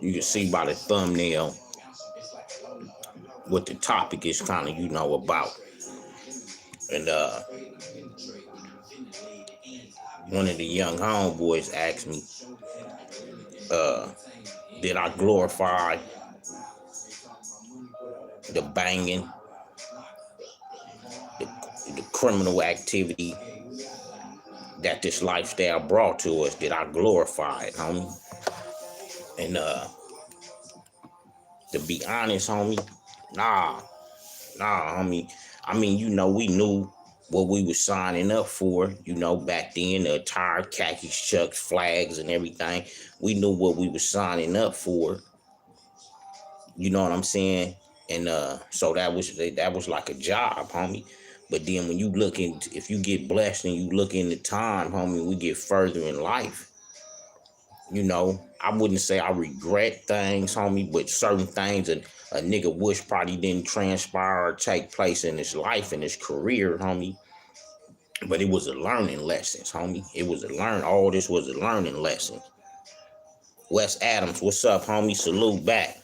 You can see by the thumbnail what the topic is kind of, about. And one of the young homeboys asked me, uh, did I glorify the banging, the, the criminal activity that this lifestyle brought to us? Did I glorify it, homie? And to be honest, homie, nah, homie. I mean, we knew what we was signing up for, back then, the attire, khakis, chucks, flags, and everything. We knew what we was signing up for. You know what I'm saying? And so that was like a job, homie. But then when you look into, if you get blessed and you look into time, homie, we get further in life. I wouldn't say I regret things, homie, but certain things a nigga wish probably didn't transpire or take place in his life and his career, homie. But it was a learning lesson, homie. All this was a learning lesson. Wes Adams, what's up, homie? Salute back.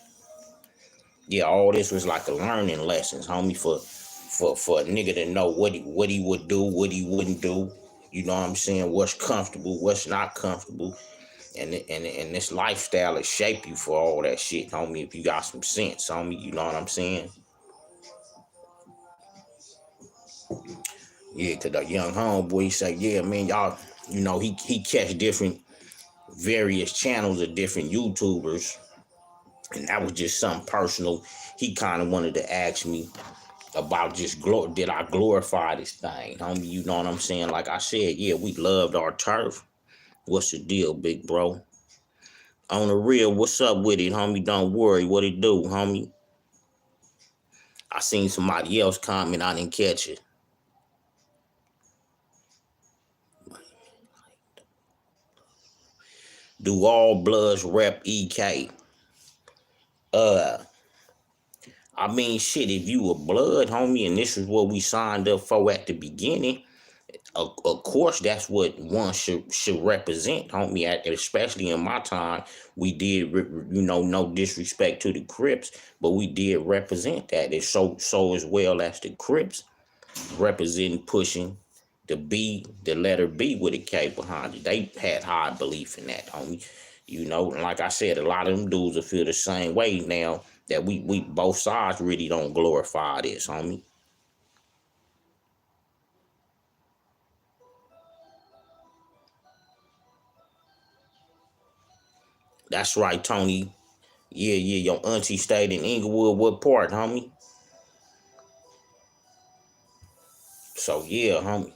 Yeah, all this was like a learning lessons, homie, for a nigga to know what he would do, what he wouldn't do. You know what I'm saying? What's comfortable, what's not comfortable. And this lifestyle will shape you for all that shit, homie, if you got some sense, homie. You know what I'm saying? Yeah, cause the young homeboy, he say, yeah, man, y'all, he catch different various channels of different YouTubers, and that was just something personal. He kind of wanted to ask me about just did I glorify this thing, homie? You know what I'm saying? Like I said, yeah, we loved our turf. What's the deal, big bro? On the real, what's up with it, homie? Don't worry, what it do, homie? I seen somebody else comment, I didn't catch it. Do all Bloods rep EK? I mean, shit, if you a blood, homie, and this is what we signed up for at the beginning, of course, that's what one should represent, homie. Especially in my time, we did, no disrespect to the Crips, but we did represent that. It's so as well as the Crips representing, pushing the letter B with a K behind it. They had high belief in that, homie. Like I said, a lot of them dudes will feel the same way now that we both sides really don't glorify this, homie. That's right, Tony. Yeah, your auntie stayed in Inglewood. What part, homie? So, yeah, homie.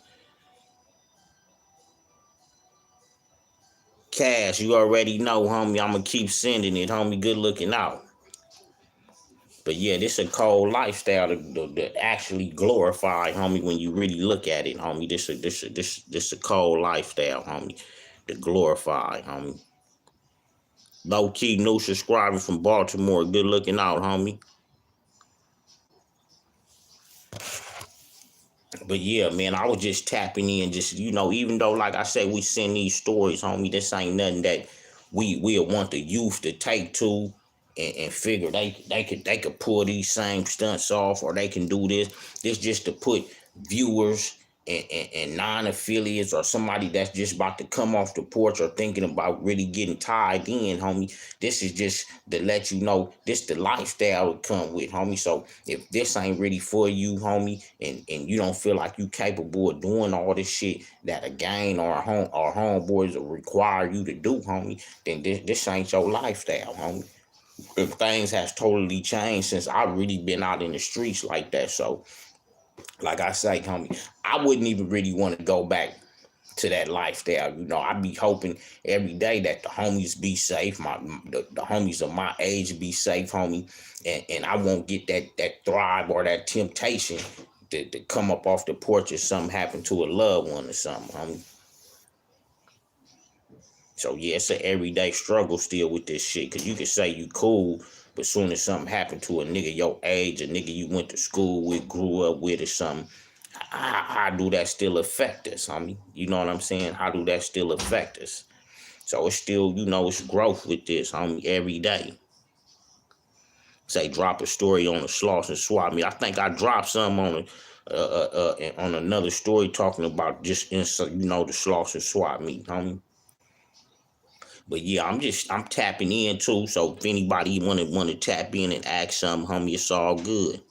Cash, you already know, homie. I'm going to keep sending it, homie. Good looking out. But, yeah, this a cold lifestyle to actually glorify, homie, when you really look at it, homie. This a cold lifestyle, homie, to glorify, homie. Low-key new subscriber from Baltimore. Good looking out, homie. But yeah, man, I was just tapping in, just, even though, like I said, we send these stories, homie, this ain't nothing that we'll want the youth to take to and figure they could pull these same stunts off, or they can do this. This just to put viewers and non-affiliates or somebody that's just about to come off the porch or thinking about really getting tied in, homie. This is just to let you know this the lifestyle to come with, homie. So if this ain't really for you, homie, and you don't feel like you capable of doing all this shit that a gang or our homeboys will require you to do, homie, then this ain't your lifestyle, homie. If things has totally changed since I've really been out in the streets like that. So like I say, homie, I wouldn't even really want to go back to that lifestyle. I be hoping every day that the homies be safe, the homies of my age be safe, homie, and I won't get that thrive or that temptation to come up off the porch if something happened to a loved one or something, homie. So yeah, it's an everyday struggle still with this shit, cause you can say you cool, but soon as something happened to a nigga your age, a nigga you went to school with, grew up with, or something, how do that still affect us, homie? You know what I'm saying? How do that still affect us? So it's still, it's growth with this, homie, every day. Say drop a story on the Sloss and Swap meet. I think I dropped some on another story talking about just inside, the Sloss and Swap meet, homie. But yeah, I'm tapping in too. So if anybody wanna tap in and ask something, homie, it's all good.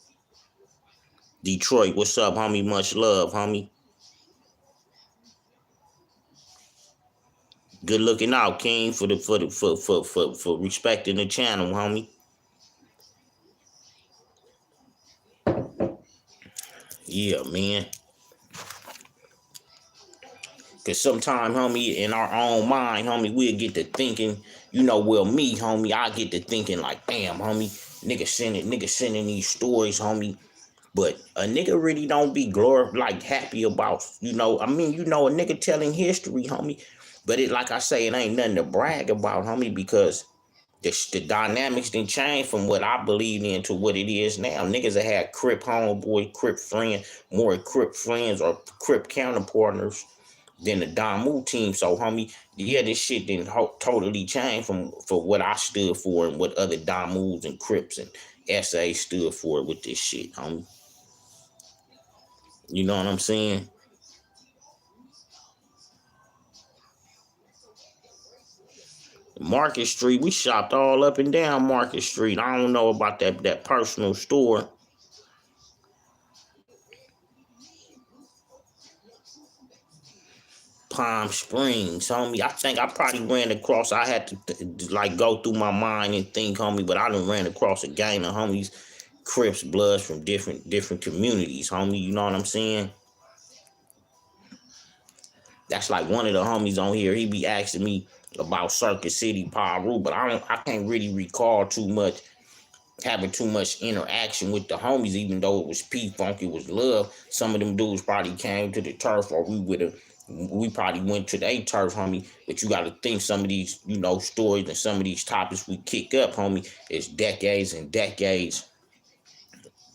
Detroit, what's up, homie? Much love, homie. Good looking out, King, for respecting the channel, homie. Yeah, man. Cause sometimes, homie, in our own mind, homie, we'll get to thinking, well, me, homie, I get to thinking like, damn, homie, nigga sending these stories, homie. But a nigga really don't be like happy about, a nigga telling history, homie. But it, like I say, it ain't nothing to brag about, homie, because the dynamics didn't change from what I believed in to what it is now. Niggas that had Crip homeboy, Crip friend, more Crip friends or Crip counterpartners than the Damu team. So, homie, yeah, this shit didn't totally change for what I stood for and what other Damus and Crips and SA stood for with this shit, homie. You know what I'm saying? Market Street, we shopped all up and down Market Street. I don't know about that personal store. Palm Springs, homie. I think I probably ran across. I had to like go through my mind and think, homie. But I done ran across a gang of homies, Crips, Bloods from different communities, homie. You know what I'm saying? That's like one of the homies on here. He be asking me about Circuit City, Paru, but I can't really recall too much. Having too much interaction with the homies, even though it was P-Funk, it was love. Some of them dudes probably came to the turf, or we probably went to their turf, homie. But you got to think some of these, stories and some of these topics we kick up, homie, is decades and decades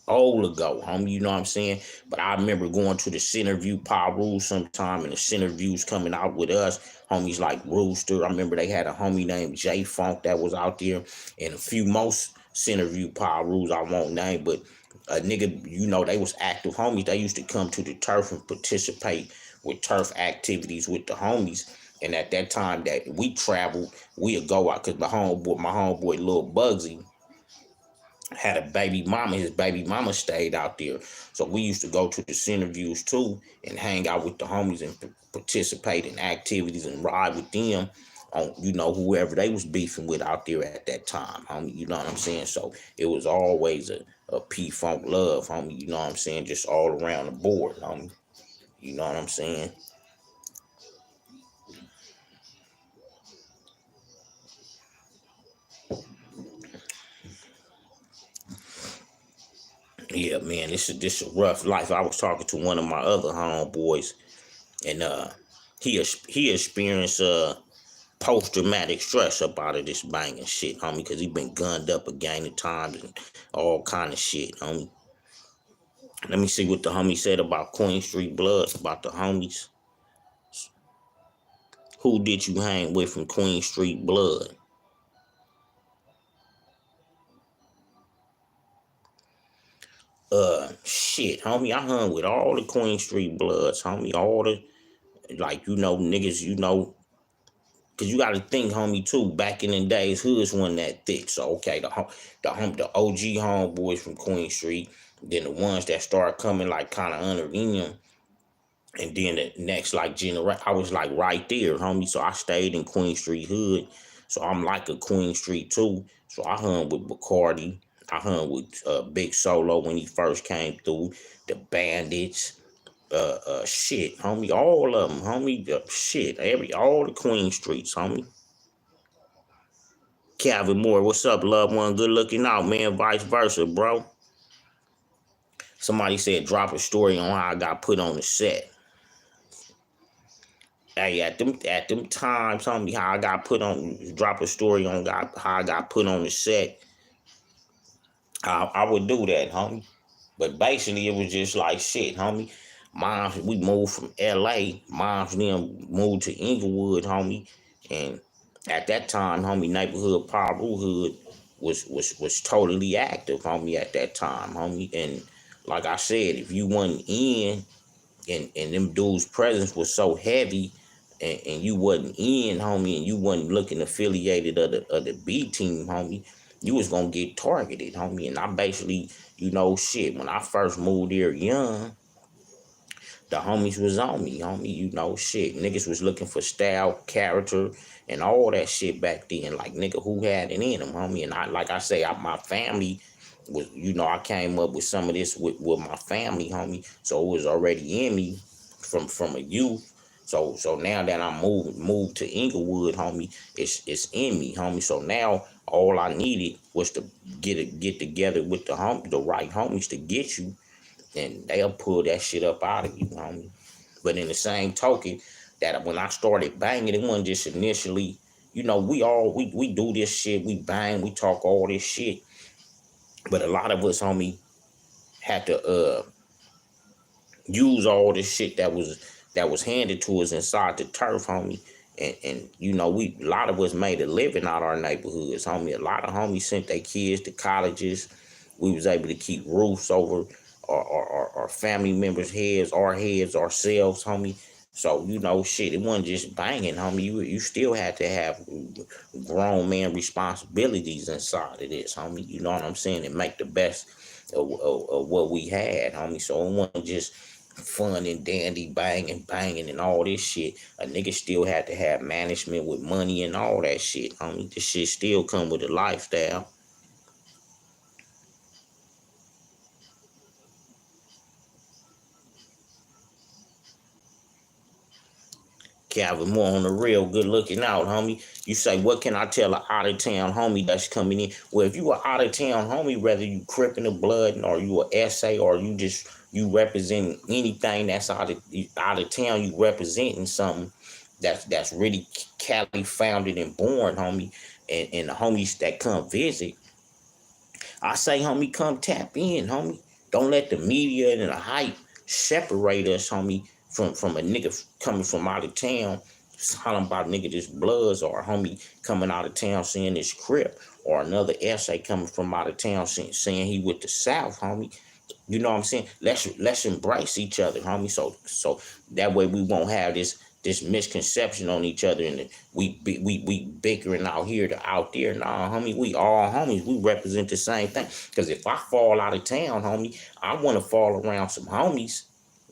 old ago, homie. You know what I'm saying? But I remember going to the Centerview Paru sometime, and the Centerviews coming out with us, homies like Rooster. I remember they had a homie named J Funk that was out there, and a few most Centerview Parus I won't name, but a nigga, they was active homies. They used to come to the turf and participate with turf activities with the homies. And at that time that we traveled, we'd go out because my homeboy Lil Bugsy had a baby mama. His baby mama stayed out there. So we used to go to the Centerviews too and hang out with the homies and participate in activities and ride with them on, whoever they was beefing with out there at that time, homie. You know what I'm saying? So it was always a P-Funk love, homie. You know what I'm saying? Just all around the board, homie. You know what I'm saying? Yeah, man, this is a rough life. I was talking to one of my other homeboys, and he experienced post-traumatic stress up out of this banging shit, homie, because he been gunned up a gang of times and all kind of shit, homie. Let me see what the homie said about Queen Street Bloods, about the homies. Who did you hang with from Queen Street Blood? Shit, homie, I hung with all the Queen Street Bloods, homie, all the, like, niggas, because you got to think, homie, too. Back in the days, hoods wasn't that thick. So, okay, the OG homeboys from Queen Street, then the ones that started coming, like, kind of under them, and then the next, like, generation, I was, like, right there, homie. So, I stayed in Queen Street hood. So, I'm like a Queen Street, too. So, I hung with Bacardi. I hung with Big Solo when he first came through. The Bandits. Shit, homie, all of them, homie, shit, all the Queen Streets, homie. Calvin Moore, what's up, loved one? Good looking out, man. Vice versa, bro. Somebody said drop a story on how I got put on the set. Hey, at them times, homie, how I got put on, drop a story on how I got put on the set. I would do that, homie. But basically, it was just like shit, homie. We moved from LA. Moms them moved to Inglewood, homie. And At that time, homie, neighborhood Paruhood was totally active, homie, at that time, homie. And like I said, if you wasn't in and them dudes' presence was so heavy and you wasn't in, homie, and you wasn't looking affiliated of the B team, homie, you was gonna get targeted, homie. And I basically, shit, when I first moved here young, the homies was on me, homie. Shit. Niggas was looking for style, character, and all that shit back then. Like, nigga, who had it in them, homie? And like I say, my family was, I came up with some of this with my family, homie. So it was already in me from a youth. So now that I moved to Inglewood, homie, it's in me, homie. So now all I needed was to get together with the right homies to get you, and they'll pull that shit up out of you, homie. But in the same token, that when I started banging, it wasn't just initially, we do this shit, we bang, we talk all this shit. But a lot of us, homie, had to use all this shit that was handed to us inside the turf, homie. And we a lot of us made a living out our neighborhoods, homie. A lot of homies sent their kids to colleges. We was able to keep roofs over our family members' heads, our heads, ourselves, homie. So, shit, it wasn't just banging, homie. You still had to have grown man responsibilities inside of this, homie. You know what I'm saying? And make the best of what we had, homie. So it wasn't just fun and dandy, banging and all this shit. A nigga still had to have management with money and all that shit, homie. This shit still come with a lifestyle. Calvin Moore on the real, good looking out, homie. You say, what can I tell an out of town homie that's coming in? Well, if you are out of town homie, whether you crippin' the blood or you a SA or you representing anything that's out of town, you representing something that's really Cali founded and born, homie. And the homies that come visit, I say, homie, come tap in, homie. Don't let the media and the hype separate us, homie, from a nigga coming from out of town, hollering about nigga this Bloods, or a homie coming out of town saying this Crip, or another essay coming from out of town saying he with the South, homie. You know what I'm saying? Let's embrace each other, homie. So that way we won't have this misconception on each other, and we bickering out here to out there. Nah, homie, we all homies. We represent the same thing. Because if I fall out of town, homie, I want to fall around some homies.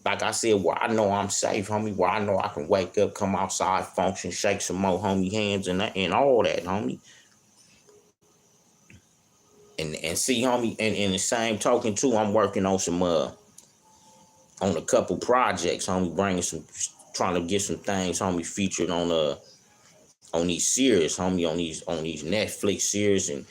Like I said, where I know I'm safe, homie. Where I know I can wake up, come outside, function, shake some more homie hands, and all that, homie. And see, homie, and in the same token too, I'm working on some on a couple projects, homie, trying to get some things, homie, featured on these series, homie, on these Netflix series and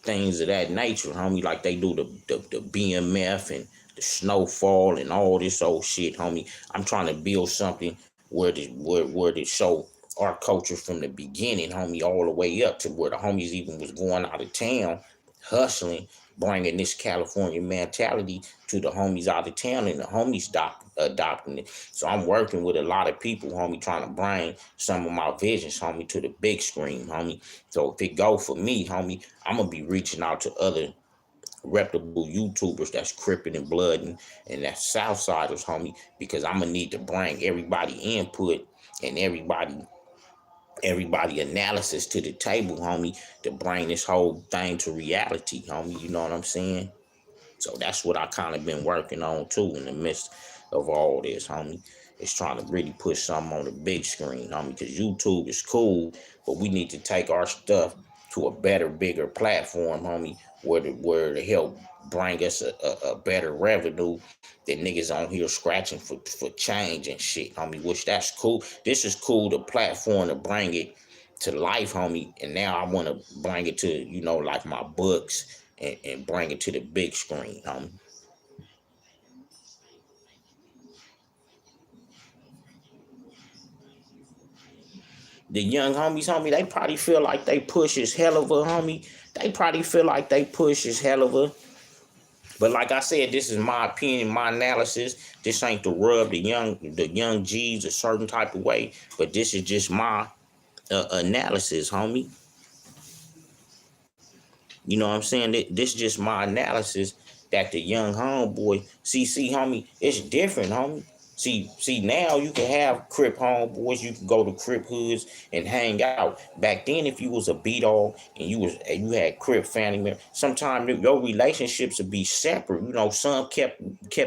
things of that nature, homie, like they do the BMF and the Snowfall and all this old shit, homie. I'm trying to build something where they show our culture from the beginning, homie, all the way up to where the homies even was going out of town, hustling, bringing this California mentality to the homies out of town, and the homies adopting it. So I'm working with a lot of people, homie, trying to bring some of my visions, homie, to the big screen, homie. So if it go for me, homie, I'm gonna be reaching out to other reputable YouTubers that's crippin' and blood and that's Southsiders, homie, because I'm gonna need to bring everybody input and everybody analysis to the table, homie, to bring this whole thing to reality, homie. You know what I'm saying? So that's what I kind of been working on too in the midst of all this, homie. It's trying to really put something on the big screen, homie, because YouTube is cool, but we need to take our stuff to a better, bigger platform, homie, where to help bring us a better revenue than niggas on here scratching for change and shit, homie, which that's cool. This is cool, the platform to bring it to life, homie, and now I want to bring it to, like my books and bring it to the big screen, homie. The young homies, homie, they probably feel like they push as hell of a homie. They probably feel like they push as hell of a. But like I said, this is my opinion, my analysis. This ain't to rub the young G's a certain type of way, but this is just my analysis, homie. You know what I'm saying? This just my analysis that the young homeboy, see, homie, it's different, homie. See, now you can have Crip homeboys, you can go to Crip hoods and hang out. Back then, if you was a B-dog and you had Crip family members, sometimes your relationships would be separate. You know, some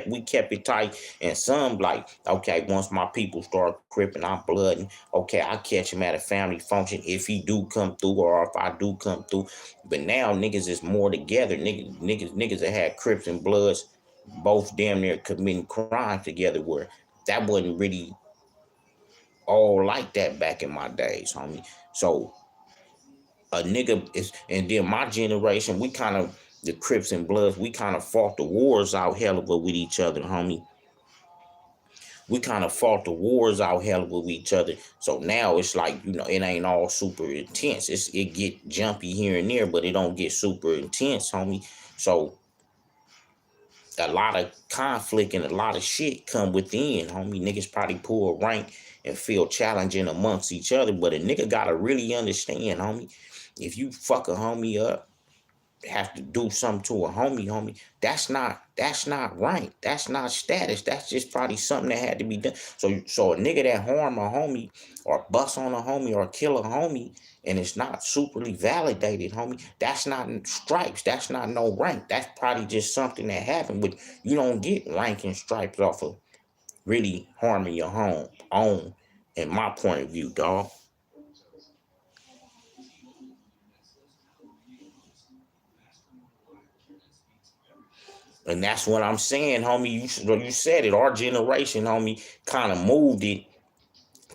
we kept it tight, and some like, okay, once my people start cripping, I'm blooding. Okay, I catch him at a family function if he do come through, or if I do come through. But now niggas is more together. Niggas that had Crips and Bloods both damn near committing crime together, where that wasn't really all like that back in my days, homie. So a nigga is, and then my generation, we kind of, the Crips and Bloods, we kind of fought the wars out hell of with each other, homie. We kind of fought the wars out hell with each other. So now it's like, you know, it ain't all super intense. It get jumpy here and there, but it don't get super intense, homie. So a lot of conflict and a lot of shit come within, homie. Niggas probably pull rank and feel challenging amongst each other, but a nigga gotta really understand, homie. If you fuck a homie up, have to do something to a homie, that's not right. That's not status. That's just probably something that had to be done. So a nigga that harm a homie or bust on a homie or kill a homie and it's not superly validated, homie, that's not stripes. That's not no rank. That's probably just something that happened. But you don't get rank and stripes off of really harming your own, in my point of view, dog. And that's what I'm saying, homie. You said it. Our generation, homie, kind of moved it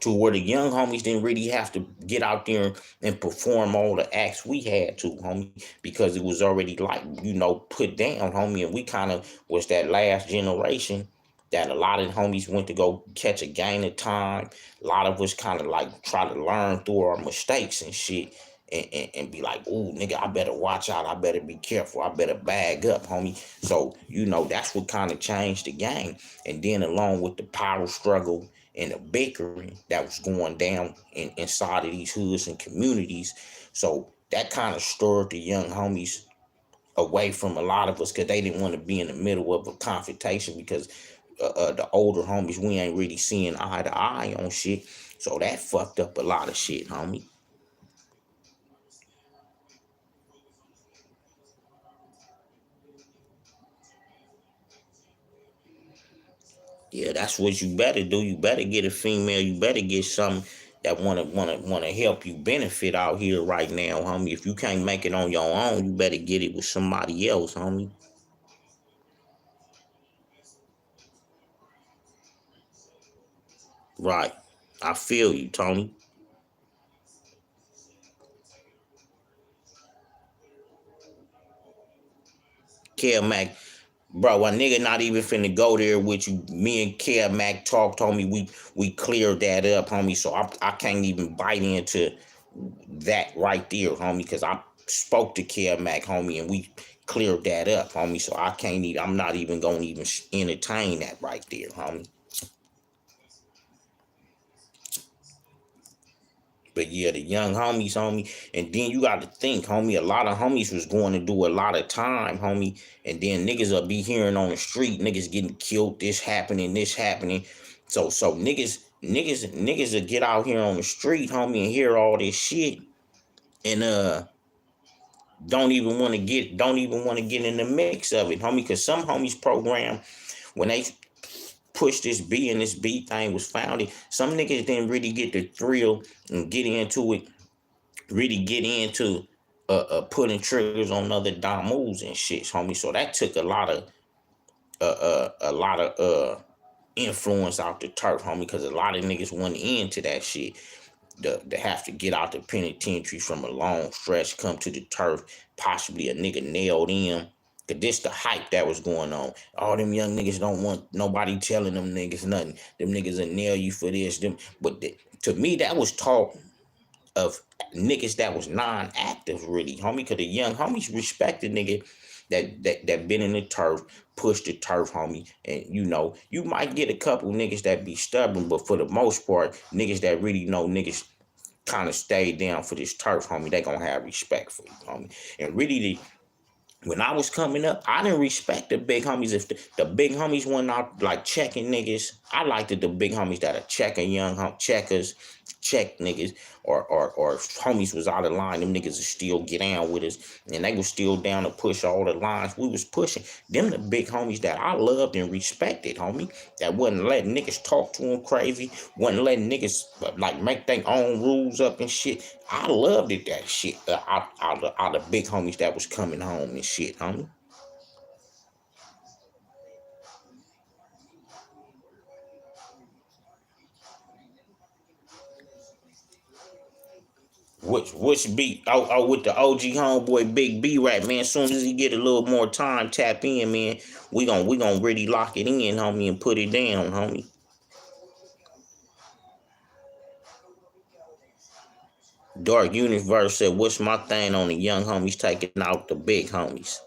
to where the young homies didn't really have to get out there and perform all the acts we had to, homie, because it was already like, you know, put down, homie. And we kind of was that last generation that a lot of homies went to go catch a gain of time. A lot of us kind of like try to learn through our mistakes and shit. And be like, ooh, nigga, I better watch out. I better be careful. I better bag up, homie. So, you know, that's what kind of changed the game. And then along with the power struggle and the bickering that was going down inside of these hoods and communities. So that kind of stirred the young homies away from a lot of us because they didn't want to be in the middle of a confrontation because the older homies, we ain't really seeing eye to eye on shit. So that fucked up a lot of shit, homie. Yeah, that's what you better do. You better get a female. You better get something that wanna help you benefit out here right now, homie. If you can't make it on your own, you better get it with somebody else, homie. Right. I feel you, Tony. Kel Mac, bro, a nigga not even finna go there with you. Me and Kel Mac talked, homie. We cleared that up, homie. So I can't even bite into that right there, homie, because I spoke to Kel Mac, homie, and we cleared that up, homie. So I can't even. I'm not even gonna even entertain that right there, homie. But yeah, the young homies, homie. And then you got to think, homie, a lot of homies was going to do a lot of time, homie. And then niggas will be hearing on the street, niggas getting killed, this happening, this happening. So niggas will get out here on the street, homie, and hear all this shit and don't even want to get in the mix of it, homie. Cause some homies program when they push this B and this B thing was founded, some niggas didn't really get the thrill and get into it really get into putting triggers on other dom moves and shit, homie. So that took a lot of influence out the turf, homie, because a lot of niggas went into that shit. To have to get out the penitentiary from a long stretch, come to the turf, possibly a nigga nailed in. Cause this the hype that was going on. All them young niggas don't want nobody telling them niggas nothing. Them niggas will nail you for this. To me, that was talk of niggas that was non-active really, homie. Cause the young homies respect the nigga that been in the turf, push the turf, homie. And you know, you might get a couple niggas that be stubborn, but for the most part, niggas that really know niggas kind of stayed down for this turf, homie, they gonna have respect for you, homie. And really, when I was coming up, I didn't respect the big homies. If the big homies went out like checking niggas, I liked the big homies that are checking checkers, check niggas, or homies was out of line. Them niggas would still get down with us, and they was still down to push all the lines we was pushing. Them the big homies that I loved and respected, homie. That wasn't letting niggas talk to them crazy, wasn't letting niggas like make their own rules up and shit. I loved it, that shit. All the big homies that was coming home and shit, homie. Which beat? With the OG homeboy Big B rap, man. As soon as he get a little more time, tap in, man. We gonna really lock it in, homie, and put it down, homie. Dark Universe said, "What's my thing on the young homies taking out the big homies?"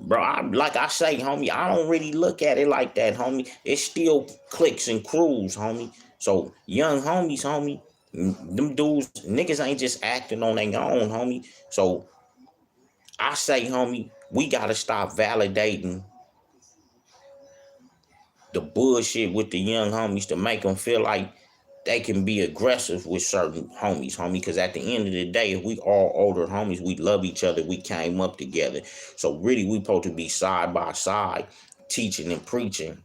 Bro, like I say, homie, I don't really look at it like that, homie. It's still cliques and crews, homie. So young homies, homie, them dudes, niggas ain't just acting on their own, homie. So I say, homie, we gotta stop validating the bullshit with the young homies to make them feel like they can be aggressive with certain homies, homie. Because at the end of the day, if we all older homies, we love each other, we came up together. So really, we supposed to be side by side, teaching and preaching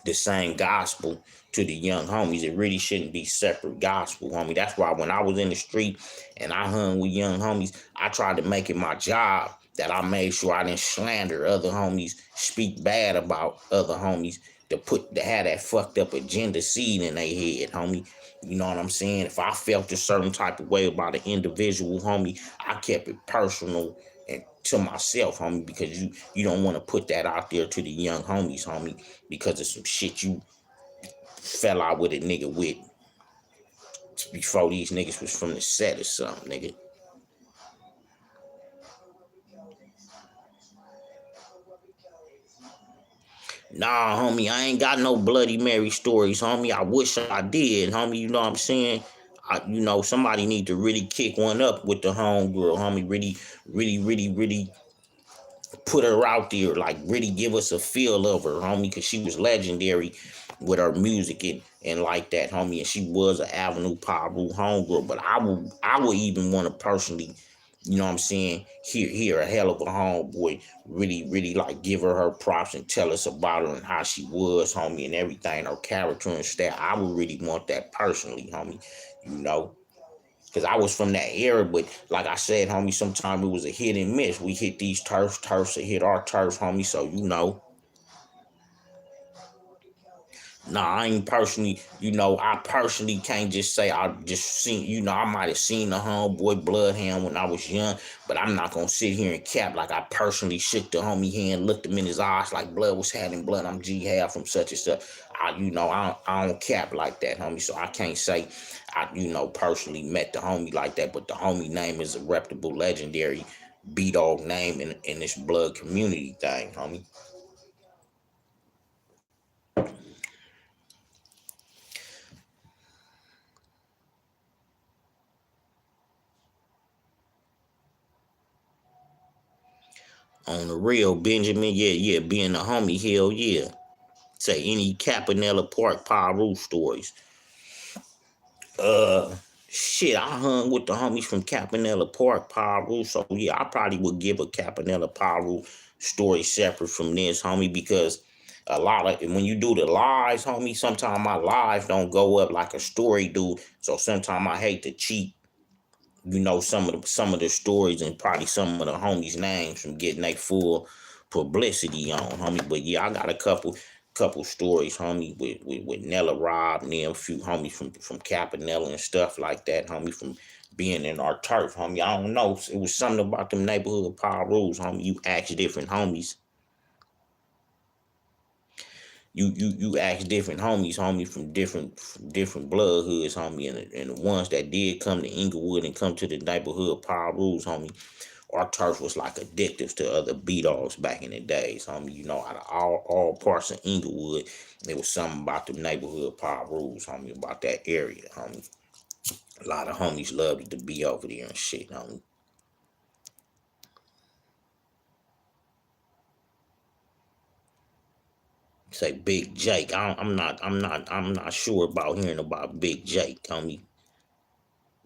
the same gospel to the young homies. It really shouldn't be separate gospel, homie. That's why when I was in the street and I hung with young homies, I tried to make it my job that I made sure I didn't slander other homies, speak bad about other homies, to have that fucked up agenda seed in their head, homie. You know what I'm saying? If I felt a certain type of way about an individual, homie, I kept it personal and to myself, homie, because you don't want to put that out there to the young homies, homie, because of some shit you fell out with a nigga with before these niggas was from the set or something, nigga. Nah, homie, I ain't got no Bloody Mary stories, homie. I wish I did, homie. You know what I'm saying? Somebody need to really kick one up with the homegirl, homie. Really, really, really, really put her out there, like really give us a feel of her, homie, because she was legendary with her music and like that, homie. And she was an Avenue Paru homegirl. But I would even want to personally, you know what I'm saying, hear a hell of a homeboy really, really like give her props and tell us about her and how she was, homie, and everything, her character and stuff. I would really want that personally, homie, you know. Because I was from that era, but like I said, homie, sometimes it was a hit and miss. We hit these turfs that hit our turf, homie. So, nah, I ain't personally, I personally can't just say I just seen, I might have seen the homeboy Bloodhound when I was young, but I'm not gonna sit here and cap like I personally shook the homie hand, looked him in his eyes like blood was having blood. I'm G Hal from such and such. I don't cap like that, homie. So I can't say I, personally met the homie like that, but the homie name is a reputable, legendary B-Dog name in this blood community thing, homie. On the real, Benjamin, yeah, being a homie, hell yeah. Say any Capanella Park Pyru stories. Uh, Shit, I hung with the homies from Capanella Park Pyru, so yeah, I probably would give a Capanella Pyru story separate from this, homie, because a lot of when you do the lives, homie, sometimes my lives don't go up like a story do. So sometimes I hate to cheat, some of the stories and probably some of the homies' names from getting their full publicity on, homie. But yeah, I got a couple stories, homie, with Nella Rob and them, a few homies from Capanella and stuff like that, homie, from being in our turf, homie. I don't know. It was something about them neighborhood power rules, homie. You ask different homies. You ask different homies, homie, from different blood hoods, homie, and the ones that did come to Inglewood and come to the neighborhood power rules, homie. Our turf was like addictive to other B-Dogs back in the days, homie. Out of all parts of Inglewood, there was something about the neighborhood power rules, homie, about that area, homie. A lot of homies loved to be over there and shit, homie. Say Big Jake. I'm not sure about hearing about Big Jake, homie.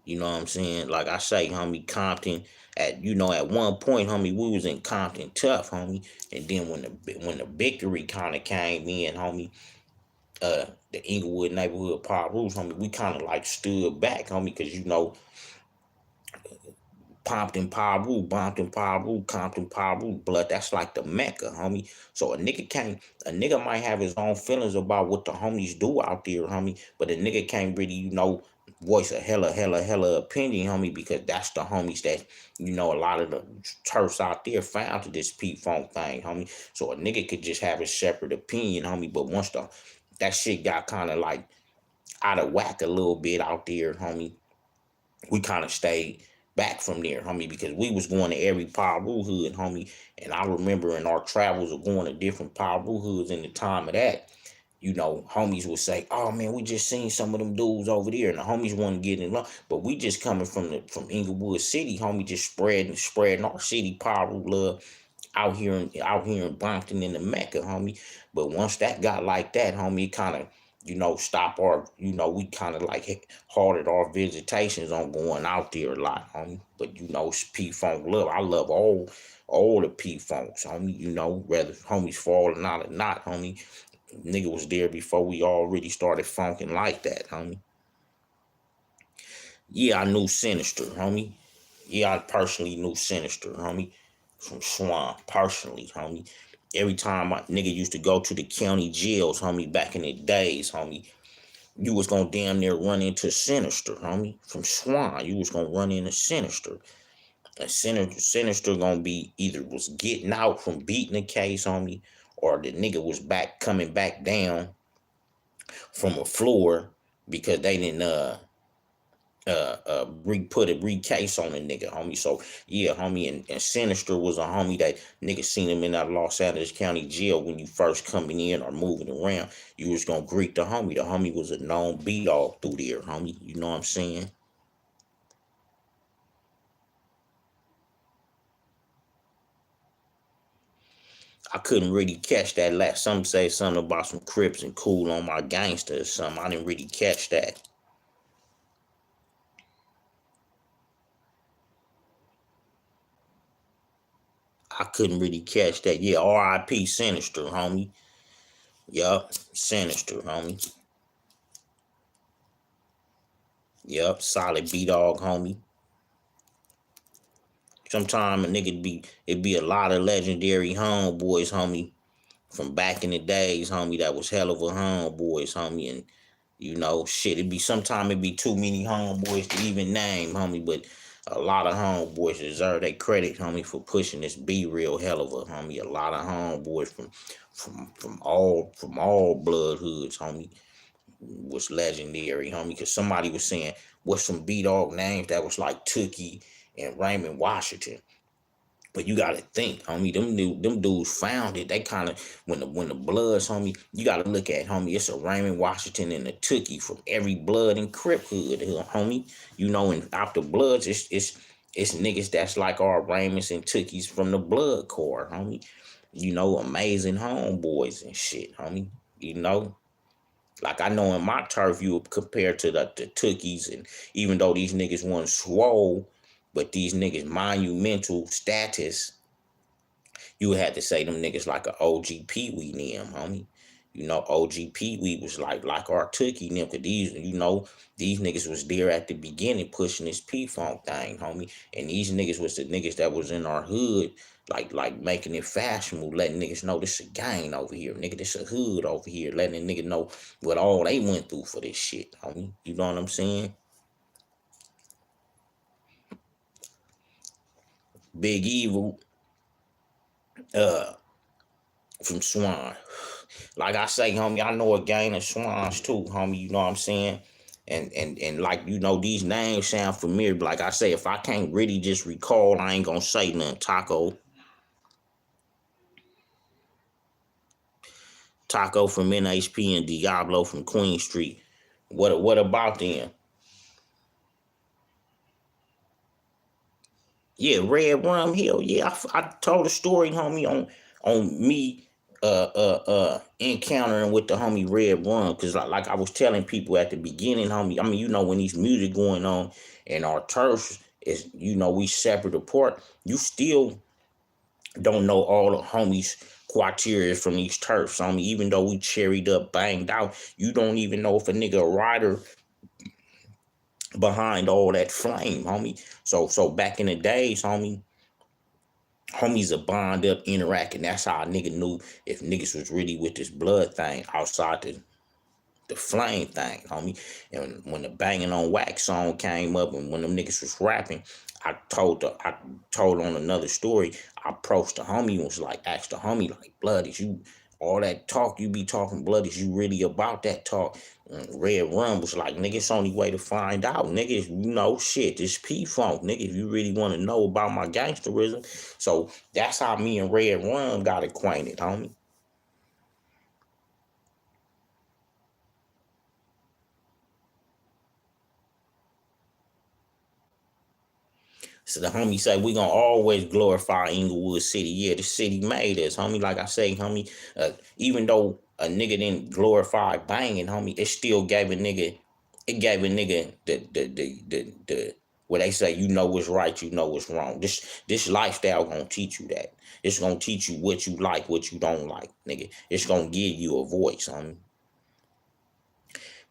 You know what I'm saying? Like I say, homie, Compton. At one point, homie, we was in Compton tough, homie. And then when the victory kind of came in, homie, the Inglewood neighborhood Paul Rules, homie, we kind of like stood back, homie, because Compton Paru, Compton Paru, blood. That's like the Mecca, homie. So a nigga might have his own feelings about what the homies do out there, homie. But a nigga can't really, voice a hella opinion, homie, because that's the homies that, a lot of the turfs out there found to this P Funk thing, homie. So a nigga could just have a separate opinion, homie. But once that shit got kind of like out of whack a little bit out there, homie, we kind of stayed back from there, homie, because we was going to every Paru hood, homie. And I remember in our travels of going to different Paru hoods in the time of that, homies would say, "Oh man, we just seen some of them dudes over there," and the homies wasn't getting along. But we just coming from Inglewood City, homie, just spreading our city Paru love out here in Brompton in the Mecca, homie. But once that got like that, homie, it kind of stop our, we kind of like halted our visitations on going out there a lot, homie. But it's P Funk love. I love all the P Funks, homie. Whether homies falling out or not, homie. Nigga was there before we already started funking like that, homie. Yeah, I knew Sinister, homie. Yeah, I personally knew Sinister, homie, from Swan, personally, homie. Every time my nigga used to go to the county jails, homie, back in the days, homie, you was gonna damn near run into Sinister, homie, from Swan. You was gonna run into Sinister. And Sinister gonna be either was getting out from beating the case, homie, or the nigga was coming back down from a floor because they didn't put a recase on a nigga, homie. So yeah, homie, and Sinister was a homie that nigga seen him in that Los Angeles County jail when you first coming in or moving around. You was gonna greet the homie. The homie was a known beat all through there, homie. You know what I'm saying? I couldn't really catch that last. Some say something about some Crips and Cool on my gangster or something. I didn't really catch that. I couldn't really catch that. Yeah, R.I.P. Sinister, homie. Yup, Sinister, homie. Yup, solid B-Dog, homie. Sometime a nigga it'd be a lot of legendary homeboys, homie, from back in the days, homie, that was hell of a homeboys, homie, and shit, it'd be too many homeboys to even name, homie, but a lot of homeboys deserve their credit, homie, for pushing this be real hell of a homie. A lot of homeboys from all blood hoods, homie, was legendary, homie. Cause somebody was saying what's some B Dog names that was like Tookie and Raymond Washington. But you gotta think, homie, them dudes found it. They kind of when the Bloods, homie, you gotta look at, homie. It's a Raymond Washington and a Tookie from every Blood and Crip hood, homie. And after Bloods, it's niggas that's like our Raymonds and Tookies from the Blood Corps, homie. Amazing homeboys and shit, homie. Like I know in my turf, you would compare to the Tookies, and even though these niggas weren't swole, but these niggas monumental status, you would have to say them niggas like a OG Pee Wee them, homie. OG Pee Wee was like our Tookie them, cause these niggas was there at the beginning pushing this P Funk thing, homie. And these niggas was the niggas that was in our hood, like making it fashionable, letting niggas know this a gang over here, nigga, this a hood over here, letting a nigga know what all they went through for this shit, homie. You know what I'm saying? Big Evil, uh, from Swan. Like I say, homie, I know a gang of Swans too, homie. You know what I'm saying? And like these names sound familiar. But like I say, if I can't really just recall, I ain't gonna say nothing. Taco from NHP and Diablo from Queen Street. What about them? Yeah, Red Rum, hell yeah. I told a story, homie, on me encountering with the homie Red Rum, cause like I was telling people at the beginning, homie. I mean, when these music going on and our turf is, we separate apart. You still don't know all the homies criteria from these turfs, homie. Even though we cherried up, banged out, you don't even know if a nigga a rider behind all that flame, homie. So back in the days, homies a bond up, interacting. That's how a nigga knew if niggas was really with this blood thing outside the flame thing, homie. And when the Banging on Wax song came up, and when them niggas was rapping, I told on another story. I approached the homie and was like, asked the homie, like, blood, is you all that talk you be talking, blood, is you really about that talk? And Red Rum was like, nigga, it's only way to find out, nigga. Shit, this P-Funk, nigga, if you really want to know about my gangsterism. So that's how me and Red Rum got acquainted, homie. So the homie say we gonna always glorify Inglewood City. Yeah, the city made us, homie. Like I say, homie, even though a nigga didn't glorify banging, homie, it gave a nigga the where they say you know what's right, you know what's wrong. This lifestyle gonna teach you that. It's gonna teach you what you like, what you don't like, nigga. It's gonna give you a voice, homie.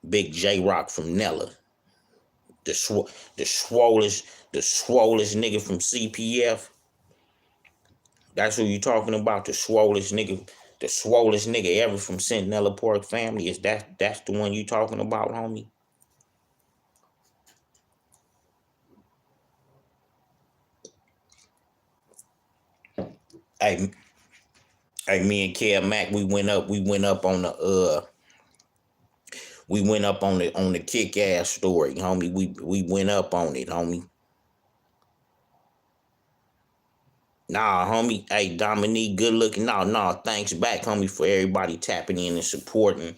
Big J Rock from Nella, the swollest nigga from CPF. That's who you talking about, the swollest nigga ever from Centinela Park family. Is that's the one you talking about, homie? Hey, hey, me and Kev Mac, we went up on the kick ass story, homie. We went up on it, homie. Nah, homie. Hey, Dominique, good looking. Nah, thanks back, homie, for everybody tapping in and supporting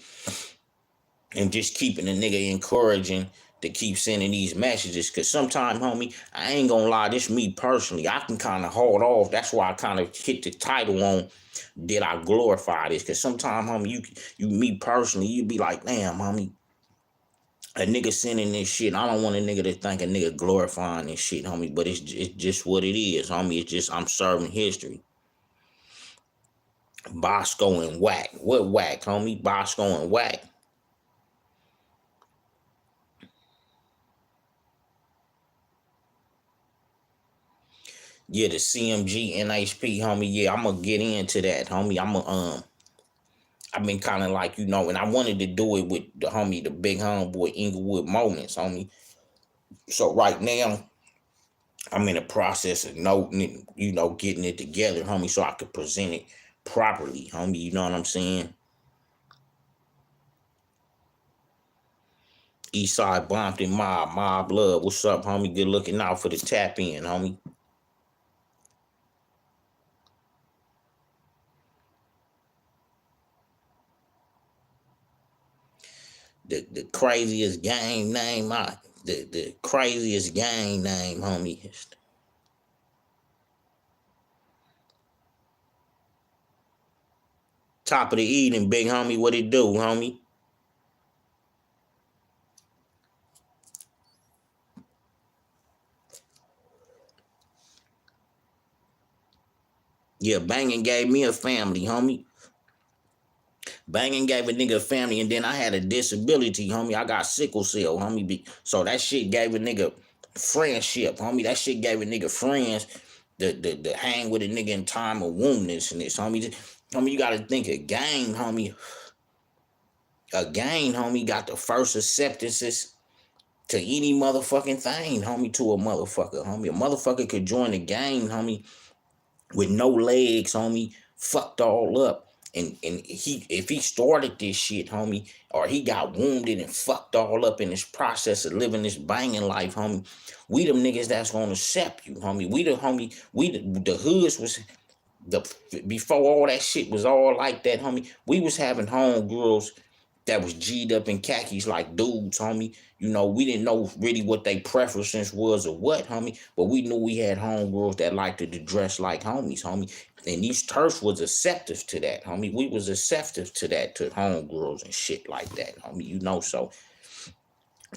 and just keeping the nigga encouraging to keep sending these messages. Cause sometimes, homie, I ain't gonna lie, this me personally, I can kind of hold off. That's why I kind of hit the title on did I glorify this? Cause sometimes, homie, you me personally, you be like, damn, homie, a nigga sending this shit. I don't want a nigga to think a nigga glorifying this shit, homie. But it's just what it is, homie. It's just I'm serving history. Bosco and Whack. What Whack, homie? Bosco and Whack. Yeah, the CMG NHP, homie. Yeah, I'm gonna get into that, homie. I've been kind of like, and I wanted to do it with the homie, the big homeboy Inglewood Moments, homie. So right now, I'm in the process of noting it, getting it together, homie, so I could present it properly, homie. You know what I'm saying? Eastside Bompton Mob Love. What's up, homie? Good looking out for the tap in, homie. The craziest gang name the craziest gang name, homie. Top of the evening, big homie. What it do, homie? Yeah, banging gave me a family, homie. Banging gave a nigga a family, and then I had a disability, homie. I got sickle cell, homie. So that shit gave a nigga friendship, homie. That shit gave a nigga friends the hang with a nigga in time of woundedness, homie. Homie, you gotta think a gang, homie. A gang, homie, got the first acceptances to any motherfucking thing, homie, to a motherfucker, homie. A motherfucker could join the gang, homie, with no legs, homie, fucked all up. And he if he started this shit, homie, or he got wounded and fucked all up in this process of living this banging life, homie, we them niggas that's gonna accept you, homie. The hoods was the before all that shit was all like that, homie. We was having homegirls that was G'd up in khakis like dudes, homie. You know, we didn't know really what they preferences was or what, homie, but we knew we had homegirls that liked to dress like homies, homie. And these turfs was receptive to that, homie. We was receptive to that, to homegirls and shit like that, homie. You know, so